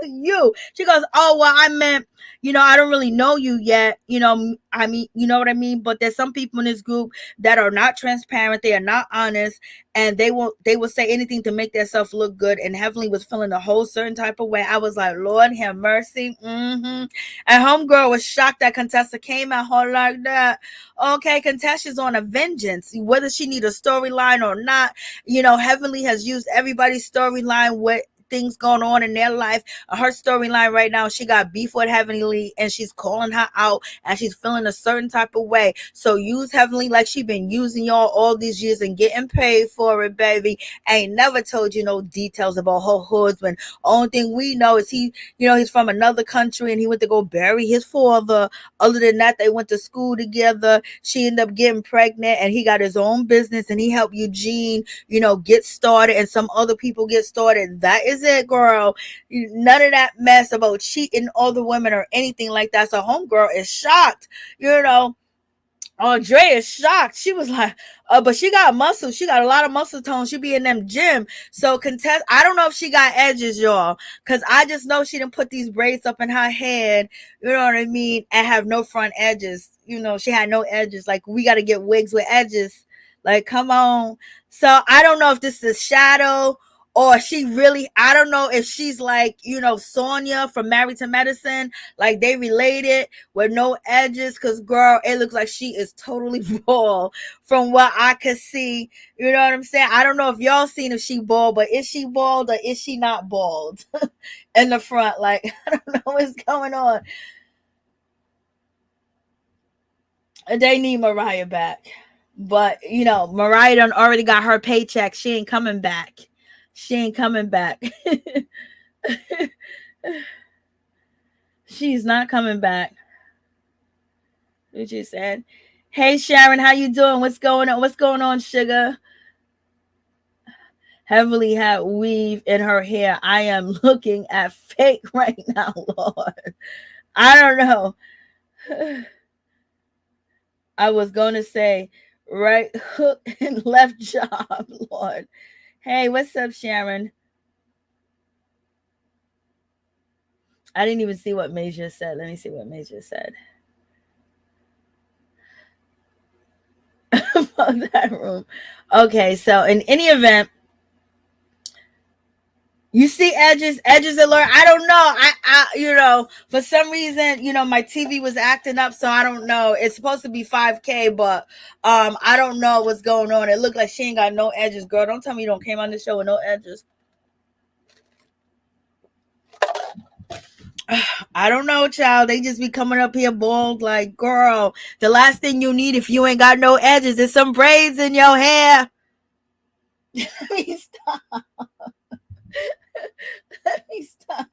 You. She goes, oh, well, I meant, I don't really know you yet. I mean, you know what I mean? But there's some people in this group that are not transparent. They are not honest. And they will say anything to make themselves look good. And Heavenly was feeling a whole certain type of way. I was like, Lord have mercy. And homegirl was shocked that Contessa came at her like that. Okay, Contessa's on a vengeance, whether she need a storyline or not. Heavenly has used everybody's storyline with things going on in their life. Her storyline right now, she got beef with Heavenly, and she's calling her out, and she's feeling a certain type of way. So use Heavenly like she been using y'all all these years and getting paid for it, baby. Ain't never told you no details about her husband. Only thing we know is he's from another country, and he went to go bury his father. Other than that, they went to school together. She ended up getting pregnant, and he got his own business, and he helped Eugene, get started, and some other people get started. That is it, girl. None of that mess about cheating other women or anything like that. So homegirl is shocked. Andre is shocked. She was like, but she got muscle. She got a lot of muscle tone. She be in them gym. So Contessa, I don't know if she got edges, y'all, because I just know she didn't put these braids up in her head, you know what I mean, and have no front edges. She had no edges. Like, we got to get wigs with edges. Like, come on. So I don't know if this is shadow or she really, I don't know if she's like, Sonia from Married to Medicine, like they related with no edges. Cause girl, it looks like she is totally bald from what I could see. You know what I'm saying? I don't know if y'all seen if she bald, but is she bald or is she not bald in the front? Like, I don't know what's going on. They need Mariah back. But, Mariah done already got her paycheck. She ain't coming back. She ain't coming back. She's not coming back. What you said? Hey, Sharon, how you doing? What's going on? What's going on, sugar? Heavily had weave in her hair. I am looking at fake right now, Lord. I don't know. I was going to say right hook and left job, Lord. Hey, what's up, Sharon? I didn't even see what Major said. Let me see what Major said. About that room. Okay, so in any event, you see edges alert. I don't know. For some reason, my TV was acting up, so I don't know. It's supposed to be 5K, but I don't know what's going on. It looked like she ain't got no edges, girl. Don't tell me you don't came on the show with no edges. I don't know, child. They just be coming up here bald like, girl, the last thing you need if you ain't got no edges is some braids in your hair. Let me stop. Let me stop.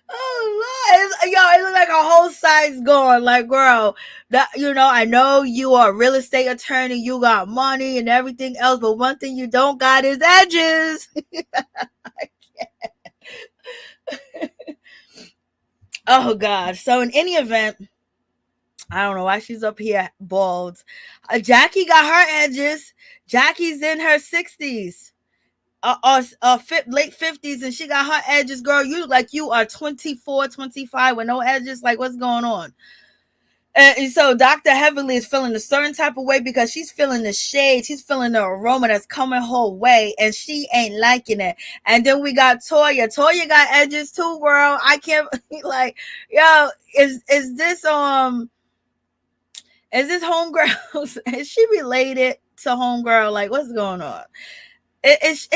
Oh, Lord. It look like a whole side's gone. Like, girl, I know you are a real estate attorney. You got money and everything else, but one thing you don't got is edges. I can't. Oh, God. So, in any event, I don't know why she's up here bald. Jackie got her edges. Jackie's in her 60s. Late 50s, and she got her edges, girl. You look like you are 24, 25 with no edges. Like, what's going on? And so Dr. Heavenly is feeling a certain type of way because she's feeling the shade. She's feeling the aroma that's coming her way, and she ain't liking it. And then we got Toya. Toya got edges too, girl. I can't like, yo, is this homegirl? Is she related to homegirl? Like, what's going on? Is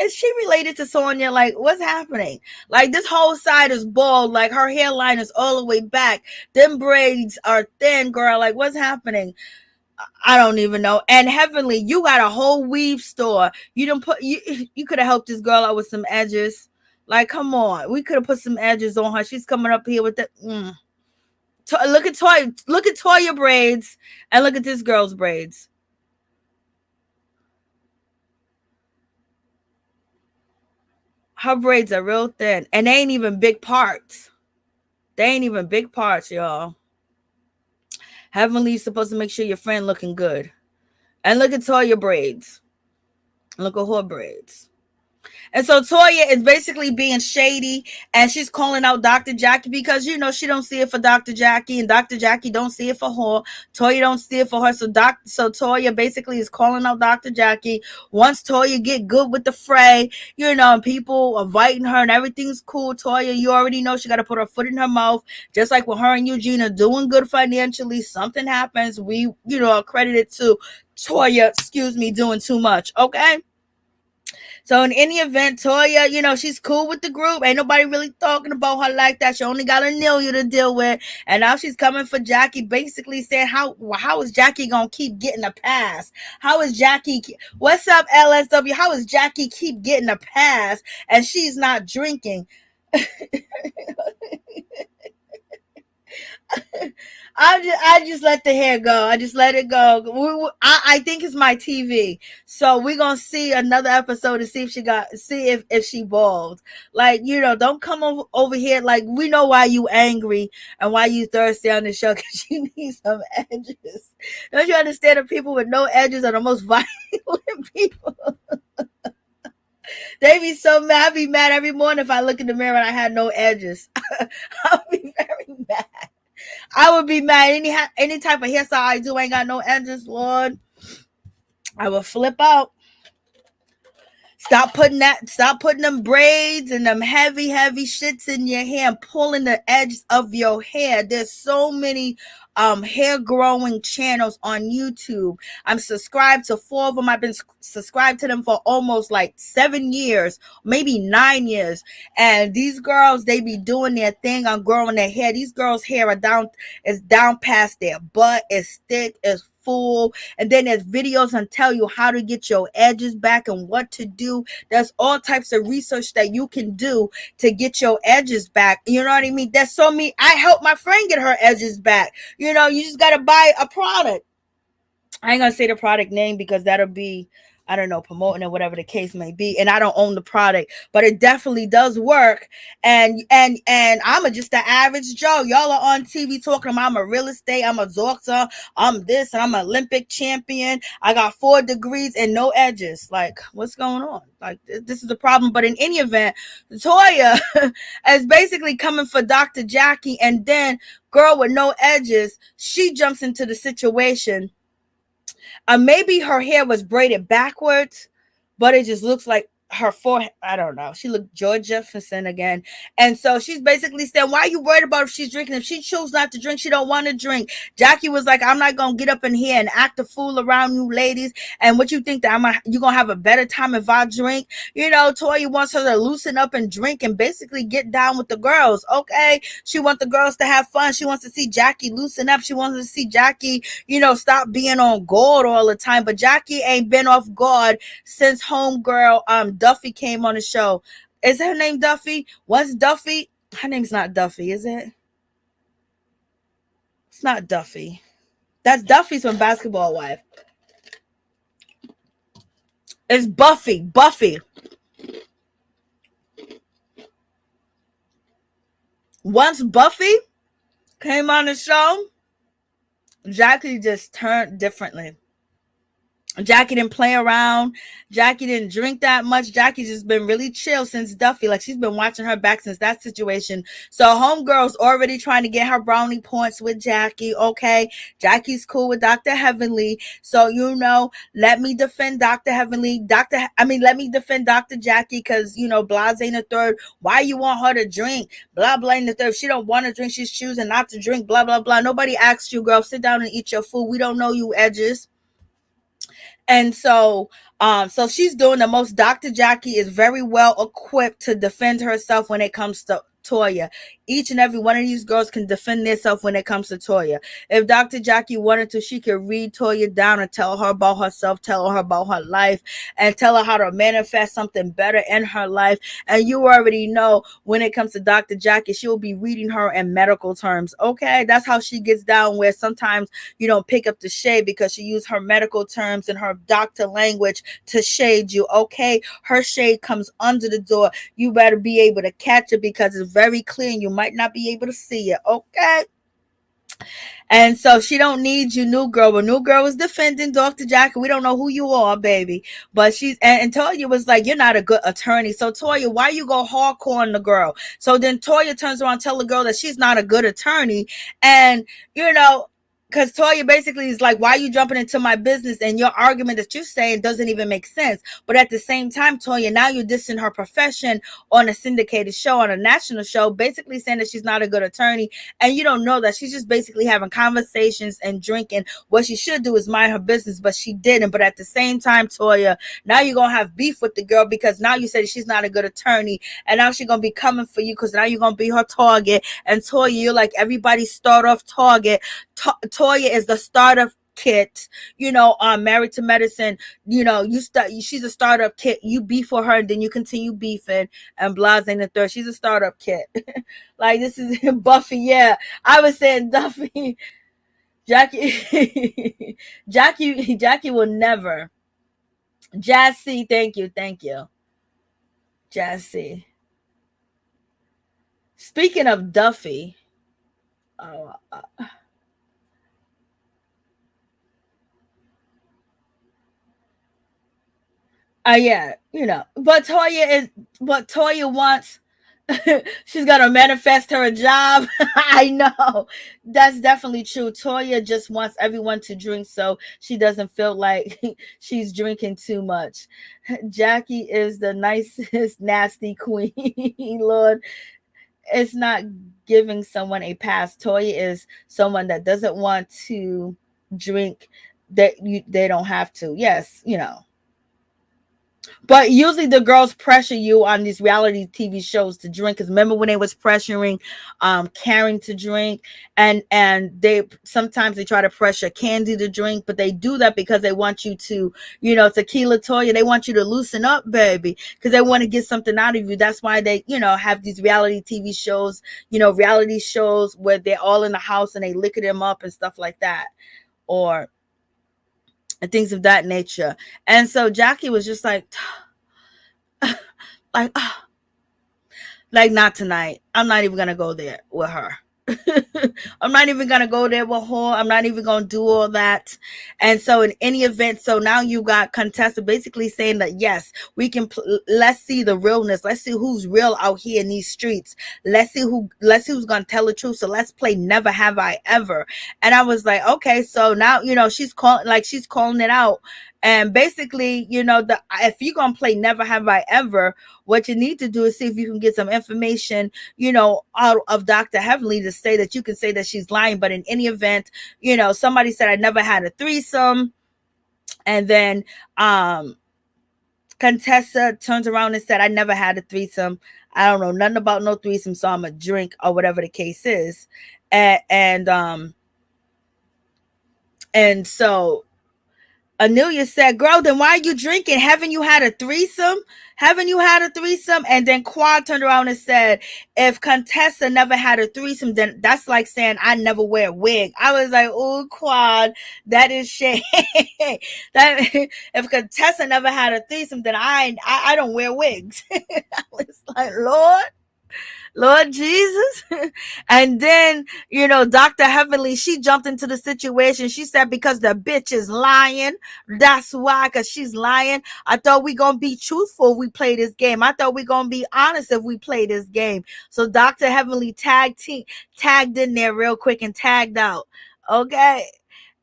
she related to Sonia? Like, what's happening? Like, this whole side is bald. Like, her hairline is all the way back. Them braids are thin, girl. Like, what's happening? I don't even know. And Heavenly, you got a whole weave store. You could have helped this girl out with some edges. Like, come on. We could have put some edges on her. She's coming up here with the look at Toya braids and look at this girl's braids. Her braids are real thin, and they ain't even big parts. Y'all. Heavenly's supposed to make sure your friend looking good. And look at Toya braids. Look at her braids. And so Toya is basically being shady, and she's calling out Dr. Jackie because, she don't see it for Dr. Jackie, and Dr. Jackie don't see it for her. Toya don't see it for her. So Toya basically is calling out Dr. Jackie. Once Toya get good with the fray, and people are inviting her and everything's cool, Toya, you already know she got to put her foot in her mouth. Just like when her and Eugene are doing good financially, something happens. We, accredit it to Toya, doing too much. Okay. So in any event, Toya, she's cool with the group. Ain't nobody really talking about her like that. She only got a Nelia to deal with. And now she's coming for Jackie, basically saying, how is Jackie going to keep getting a pass? How is Jackie? What's up, LSW? How is Jackie keep getting a pass and she's not drinking? I just let the hair go. I just let it go. I think it's my TV. So we're gonna see another episode to see if she bald. Like, don't come over here. Like, we know why you angry and why you thirsty on the show, because you need some edges. Don't you understand that people with no edges are the most violent people? They be so mad. I be mad every morning if I look in the mirror and I had no edges. I'll be very mad. I would be mad. Any type of hairstyle I do ain't got no edges, Lord. I would flip out. Stop putting them braids and them heavy shits in your hair and pulling the edges of your hair. There's so many hair growing channels on YouTube. I'm subscribed to 4 of them. I've been subscribed to them for almost like 7 years, maybe 9 years. And these girls, they be doing their thing on growing their hair. These girls' hair is down past their butt. It's thick, it's full, and then there's videos on tell you how to get your edges back and what to do. There's all types of research that you can do to get your edges back. You know what I mean? That's so me. I helped my friend get her edges back. You know, you just got to buy a product. I ain't gonna say the product name because that'll be, I don't know, promoting or whatever the case may be. And I don't own the product, but it definitely does work. And I'm just the average Joe. Y'all are on TV talking about I'm a real estate, I'm a doctor, I'm this, and I'm an Olympic champion. I got 4 degrees and no edges. Like, what's going on? Like, this is the problem. But in any event, Toya is basically coming for Dr. Jackie, and then girl with no edges, she jumps into the situation. Maybe her hair was braided backwards, but it just looks like her forehead. I don't know. She looked George Jefferson again. And so she's basically saying, why are you worried about if she's drinking? If she chose not to drink, she don't want to drink. Jackie was like, I'm not going to get up in here and act a fool around you ladies. And what you think that you're going to have a better time if I drink? You know, Toya wants her to loosen up and drink and basically get down with the girls. Okay. She wants the girls to have fun. She wants to see Jackie loosen up. She wants to see Jackie, stop being on guard all the time. But Jackie ain't been off guard since homegirl Duffy came on the show. Is her name Duffy? What's Duffy? Her name's not Duffy, is it? It's not Duffy. That's Duffy's from Basketball Wife. It's Buffy. Once Buffy came on the show, Jackie just turned differently. Jackie didn't play around. Jackie didn't drink that much. Jackie just been really chill since Duffy. Like, she's been watching her back since that situation. So homegirl's already trying to get her brownie points with Jackie. Okay. Jackie's cool with Dr. Heavenly. So, let me defend Dr. Heavenly. Let me defend Dr. Jackie because, Blase ain't the third. Why you want her to drink? Blah, blah, in the third. If she don't want to drink, she's choosing not to drink. Blah, blah, blah. Nobody asked you, girl. Sit down and eat your food. We don't know you, edges. And so she's doing the most. Dr. Jackie is very well equipped to defend herself when it comes to Toya. Each and every one of these girls can defend themselves when it comes to Toya. If Dr. Jackie wanted to, she could read Toya down and tell her about herself, tell her about her life, and tell her how to manifest something better in her life. And you already know when it comes to Dr. Jackie, she'll be reading her in medical terms. Okay, that's how she gets down, where sometimes you don't pick up the shade because she used her medical terms and her doctor language to shade you. Okay, her shade comes under the door. You better be able to catch it because it's very clear and you might not be able to see it. Okay. And so she don't need you, new girl. But new girl was defending Dr. Jackie. We don't know who you are, baby. But and Toya was like, you're not a good attorney. So Toya, why you go hardcore on the girl? So then Toya turns around and tell the girl that she's not a good attorney. And, because Toya basically is like, why are you jumping into my business? And your argument that you're saying doesn't even make sense. But at the same time, Toya, now you're dissing her profession on a syndicated show, on a national show, basically saying that she's not a good attorney. And you don't know that she's just basically having conversations and drinking. What she should do is mind her business, but she didn't. But at the same time, Toya, now you're going to have beef with the girl because now you said she's not a good attorney. And now she's going to be coming for you because now you're going to be her target. And Toya, you're like everybody's start off target. Toya is the startup kit, Married to Medicine, she's a startup kit. You beef for her and then you continue beefing, and Blase in the third. She's a startup kit. Like, this is Buffy. Yeah, I was saying Duffy. Jackie Jackie will never. Jassy, thank you. Jassy. Speaking of Duffy, yeah, but Toya wants She's gonna manifest her a job. I know. That's definitely true. Toya just wants everyone to drink so she doesn't feel like she's drinking too much. Jackie is the nicest nasty queen. Lord, it's not giving someone a pass. Toya is someone that doesn't want to drink, that they don't have to. Yes, but usually the girls pressure you on these reality TV shows to drink. Because remember when they was pressuring Karen to drink, and they sometimes they try to pressure Candy to drink, but they do that because they want you to, Tequila Toya, they want you to loosen up, baby, because they want to get something out of you. That's why they, have these reality TV shows, reality shows where they're all in the house and they liquor them up and stuff like that, or and things of that nature. And so Jackie was just like, like, like, not tonight. I'm not even gonna go there with her. I'm not even gonna go there with her. I'm not even gonna do all that. And so in any event, so now you got Contessa basically saying that yes, we can let's see the realness. Let's see who's real out here in these streets. Let's see who's gonna tell the truth. So let's play Never Have I Ever. And I was like, okay, so now she's calling it out. And basically, if you're gonna play Never Have I Ever, what you need to do is see if you can get some information, out of Dr. Heavenly to say that you can say that she's lying. But in any event, somebody said I never had a threesome. And then Contessa turns around and said, I never had a threesome. I don't know nothing about no threesome, so I'm a drink or whatever the case is. And so Anelia said, girl, then why are you drinking? Haven't you had a threesome? Haven't you had a threesome? And then Quad turned around and said, if Contessa never had a threesome, then that's like saying I never wear a wig. I was like, oh, Quad, that is shame. That if Contessa never had a threesome, then I don't wear wigs. I was like, Lord Jesus. And then, Dr. Heavenly, she jumped into the situation. She said, because the bitch is lying. That's why, because she's lying. I thought we going to be truthful if we play this game. I thought we going to be honest if we play this game. So Dr. Heavenly tagged in there real quick and tagged out. Okay.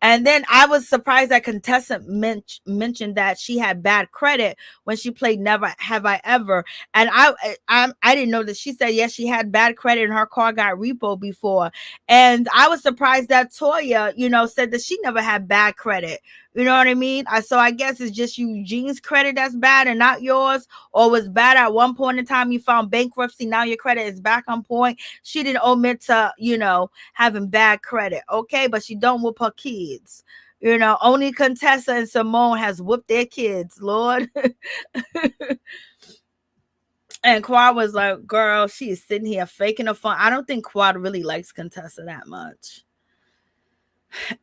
And then I was surprised that Contessa mentioned that she had bad credit when she played Never Have I Ever. And I didn't know that. She said, yes, she had bad credit and her car got repo before. And I was surprised that Toya, said that she never had bad credit. You know what I mean? So I guess it's just Eugene's credit that's bad and not yours, or was bad at one point in time. You found bankruptcy. Now your credit is back on point. She didn't omit to, having bad credit. Okay. But she don't whoop her kids. Only Contessa and Simone has whooped their kids, Lord. And Quad was like, girl, she is sitting here faking her fun. I don't think Quad really likes Contessa that much.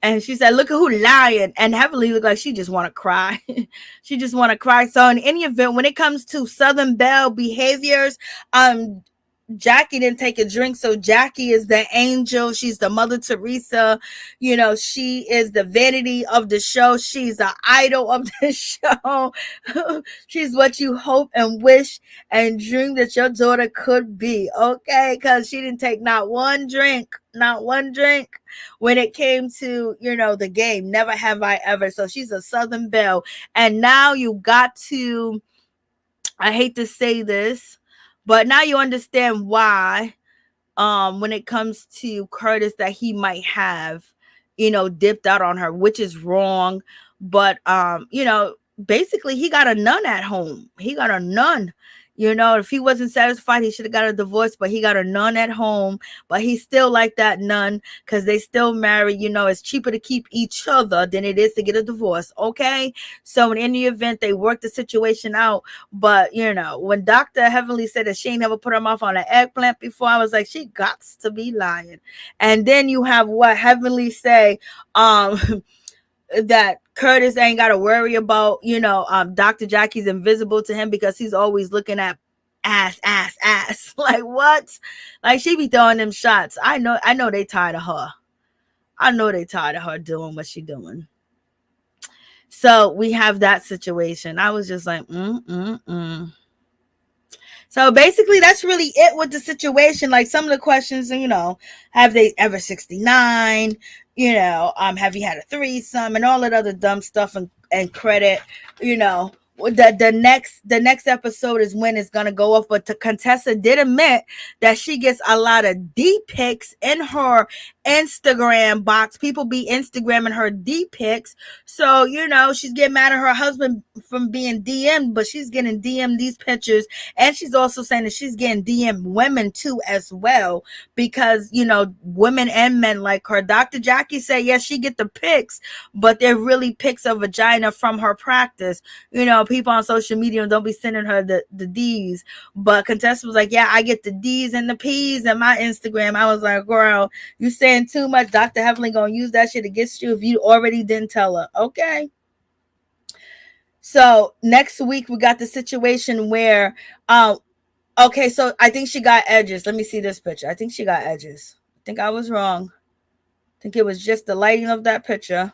And she said, look at who lying. And Heavenly looked like she just want to cry. She just want to cry. So in any event, when it comes to Southern Belle behaviors, Jackie didn't take a drink, so Jackie is the angel. She's the Mother Teresa. She is the vanity of the show. She's the idol of the show. She's what you hope and wish and dream that your daughter could be. Okay, because she didn't take not one drink when it came to, the game. Never Have I Ever. So she's a Southern Belle. And now you got to, I hate to say this, but now you understand why, when it comes to Curtis, that he might have, dipped out on her, which is wrong. But, basically he got a nun at home. He got a nun. If he wasn't satisfied, he should have got a divorce, but he got a nun at home. But he still like that nun because they still married. It's cheaper to keep each other than it is to get a divorce. Okay. So in any event, they worked the situation out. But, when Dr. Heavenly said that she ain't never put her mouth on an eggplant before, I was like, she gots to be lying. And then you have what Heavenly say, that Curtis ain't got to worry about, Dr. Jackie's invisible to him because he's always looking at ass. Like, what? Like, she be throwing them shots. I know they tired of her. I know they tired of her doing what she doing. So we have that situation. I was just like, So basically, that's really it with the situation. Like some of the questions, have they ever 69? Have you had a threesome and all that other dumb stuff and credit, you know. The next episode is when it's gonna go off. But Contessa did admit that she gets a lot of D pics in her Instagram box. People be Instagramming her D pics. So, she's getting mad at her husband from being DM'd, but she's getting DM'd these pictures. And she's also saying that she's getting DM women too as well, because, women and men like her. Dr. Jackie said, yes, she get the pics, but they're really pics of vagina from her practice. People on social media don't be sending her the D's. But Contessa was like, yeah, I get the D's and the P's in my Instagram. I was like, girl, you saying too much. Dr. Heavenly gonna use that shit against you if you already didn't tell her. Okay. So next week we got the situation where okay, so I think she got edges. Let me see this picture. I think she got edges. I think I was wrong. I think it was just the lighting of that picture.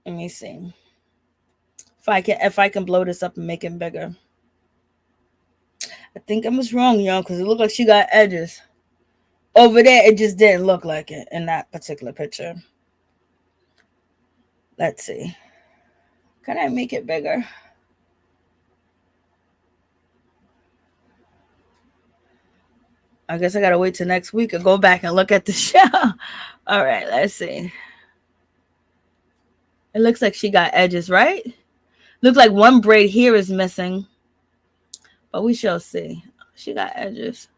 Let me see if I can blow this up and make it bigger. I think I was wrong, because it looked like she got edges. Over there, it just didn't look like it in that particular picture. Let's see. Can I make it bigger? I guess I gotta wait till next week or go back and look at the show. All right, let's see. It looks like she got edges, right? Looks like one braid here is missing, but we shall see. She got edges.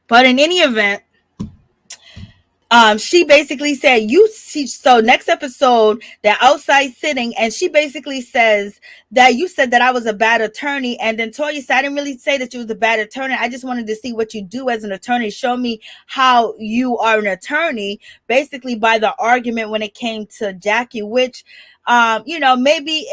But in any event, she basically said, so next episode, they're outside sitting, and she basically says that you said that I was a bad attorney. And then Toya said, I didn't really say that you was a bad attorney. I just wanted to see what you do as an attorney. Show me how you are an attorney, basically by the argument when it came to Jackie, which, maybe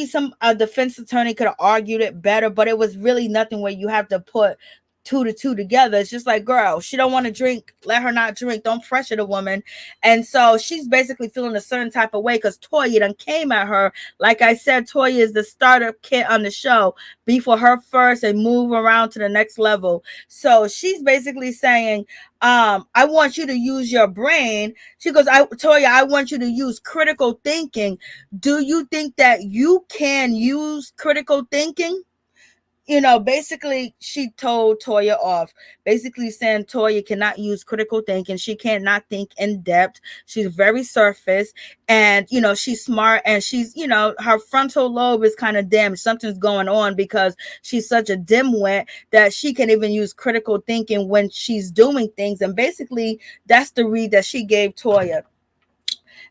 some defense attorney could have argued it better, but it was really nothing where you have to put two to two together. It's just like, girl, she don't want to drink, let her not drink, don't pressure the woman. And so she's basically feeling a certain type of way because Toya done came at her. Like I said, Toya is the starter kid on the show. Be for her first and move around to the next level. So she's basically saying, I want you to use your brain. She goes, Toya, I want you to use critical thinking. Do you think that you can use critical thinking? Basically, she told Toya off, basically saying Toya cannot use critical thinking. She cannot think in depth. She's very surface, and, she's smart, and she's, her frontal lobe is kind of damaged. Something's going on because she's such a dimwit that she can even use critical thinking when she's doing things. And basically, that's the read that she gave Toya.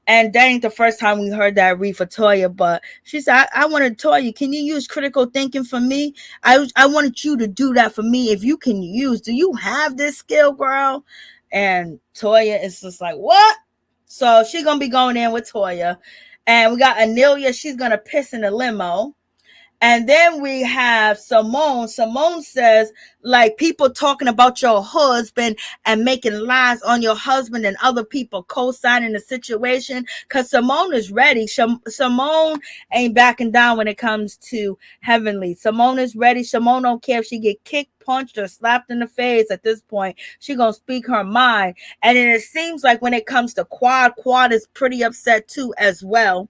And that ain't the first time we heard that read for Toya, but she said, I wanted Toya, can you use critical thinking for me? I wanted you to do that for me. If you can do you have this skill, girl? And Toya is just like, what? So she's going to be going in with Toya. And we got Nelia. She's going to piss in the limo. And then we have Simone. Simone says, like, people talking about your husband and making lies on your husband and other people co-signing the situation. Because Simone is ready. Simone ain't backing down when it comes to Heavenly. Simone is ready. Simone don't care if she get kicked, punched, or slapped in the face at this point. She gonna speak her mind. And then it seems like when it comes to Quad is pretty upset too as well,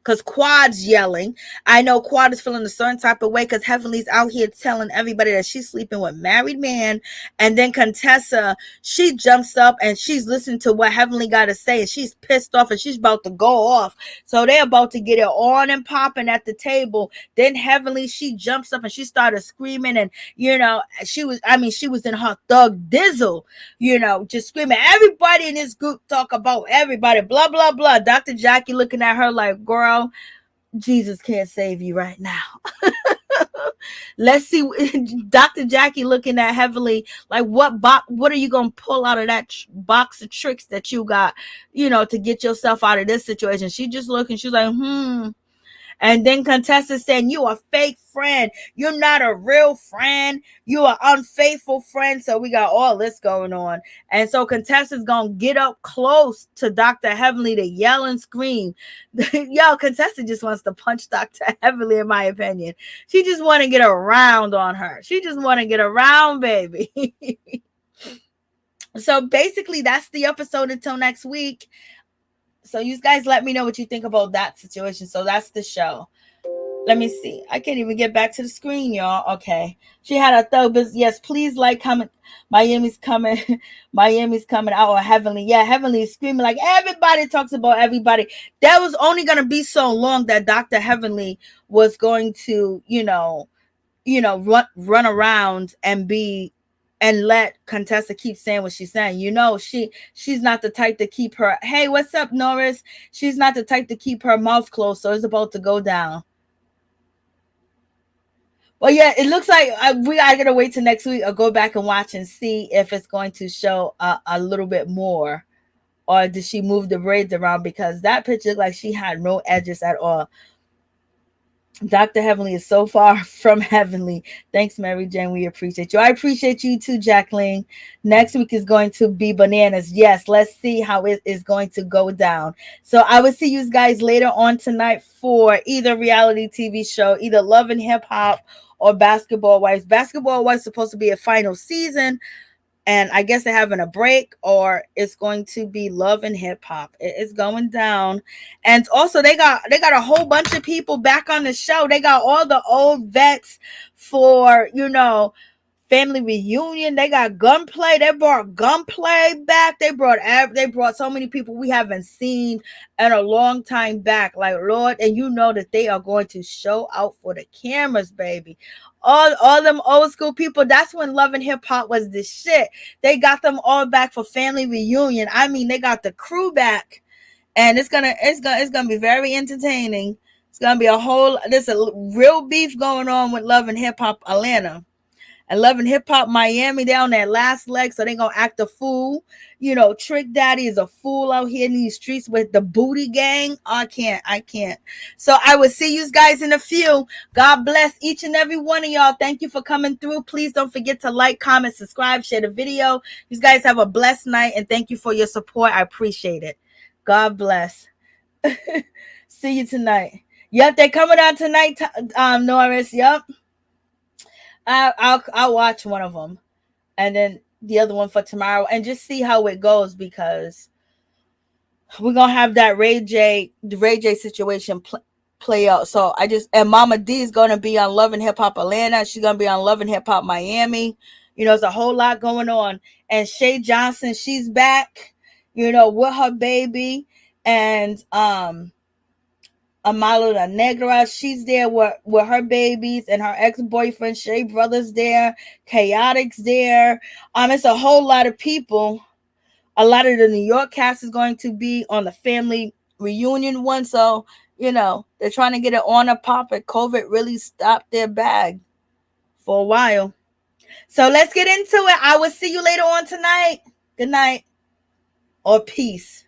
because Quad's yelling. I know Quad is feeling a certain type of way because Heavenly's out here telling everybody that she's sleeping with married men. And then Contessa, she jumps up and she's listening to what Heavenly got to say, and she's pissed off and she's about to go off. So they're about to get it on and popping at the table. Then Heavenly, she jumps up and she started screaming, and she was in her thug dizzle, just screaming. Everybody in this group talk about everybody, blah blah blah. Dr. Jackie looking at her like, girl, Jesus can't save you right now. Let's see. Dr. Jackie looking at Heavenly like, what are you gonna pull out of that box of tricks that you got, to get yourself out of this situation? She just looking, she's like, And then Contessa saying, you a fake friend. You're not a real friend. You are unfaithful friend. So we got all this going on. And so Contessa's going to get up close to Dr. Heavenly to yell and scream. Yo, Contessa just wants to punch Dr. Heavenly, in my opinion. She just want to get around on her. She just want to get around, baby. So basically, that's the episode until next week. So you guys let me know what you think about that situation. So that's the show. Let me see. I can't even get back to the screen, y'all. Okay. She had a thug business. Yes, please like, comment. Miami's coming. Miami's coming out. Or Heavenly. Yeah, Heavenly is screaming like everybody talks about everybody. That was only going to be so long that Dr. Heavenly was going to, run around and let Contessa keep saying what she's saying. She's not the type to keep her. Hey, what's up, Norris? She's not the type to keep her mouth closed. So it's about to go down. Well, yeah, it looks like we gotta wait till next week or go back and watch and see if it's going to show a little bit more, or did she move the braids around, because that picture looked like she had no edges at all. Dr. Heavenly is so far from heavenly. Thanks, Mary Jane. We appreciate you. I appreciate you too, Jacqueline. Next week is going to be bananas. Yes, let's see how it is going to go down. So I will see you guys later on tonight for either reality TV show, either Love and Hip Hop or Basketball Wives. Basketball Wives is supposed to be a final season, and I guess they're having a break, or it's going to be Love and Hip Hop. It's going down. And also they got a whole bunch of people back on the show. They got all the old vets for, family reunion. They got Gunplay. They brought Gunplay back. They brought so many people we haven't seen in a long time back. Like, Lord, and you know that they are going to show out for the cameras, baby. All them old school people. That's when Love and Hip Hop was the shit. They got them all back for family reunion. I mean, they got the crew back, and it's gonna be very entertaining. It's gonna be there's a real beef going on with Love and Hip Hop Atlanta. And Love and Hip Hop Miami, they're on that last leg, so they gonna act a fool. Trick Daddy is a fool out here in these streets with the booty gang. I can't. So I will see you guys in a few. God bless each and every one of y'all. Thank you for coming through. Please don't forget to like, comment, subscribe, share the video. You guys have a blessed night, and thank you for your support. I appreciate it. God bless. See you tonight. Yep, they're coming out tonight, Norris. Yep. I'll watch one of them, and then the other one for tomorrow, and just see how it goes, because we're gonna have that Ray J situation play out. So and Mama D is gonna be on Love and Hip Hop Atlanta. She's gonna be on Love and Hip Hop Miami. There's a whole lot going on. And Shay Johnson, she's back, with her baby, and Amalo La Negra, she's there with her babies, and her ex-boyfriend Shay Brothers there, Chaotic's there. It's a whole lot of people. A lot of the New York cast is going to be on the family reunion one. So, they're trying to get it on a pop, and COVID really stopped their bag for a while. So let's get into it. I will see you later on tonight. Good night, or peace.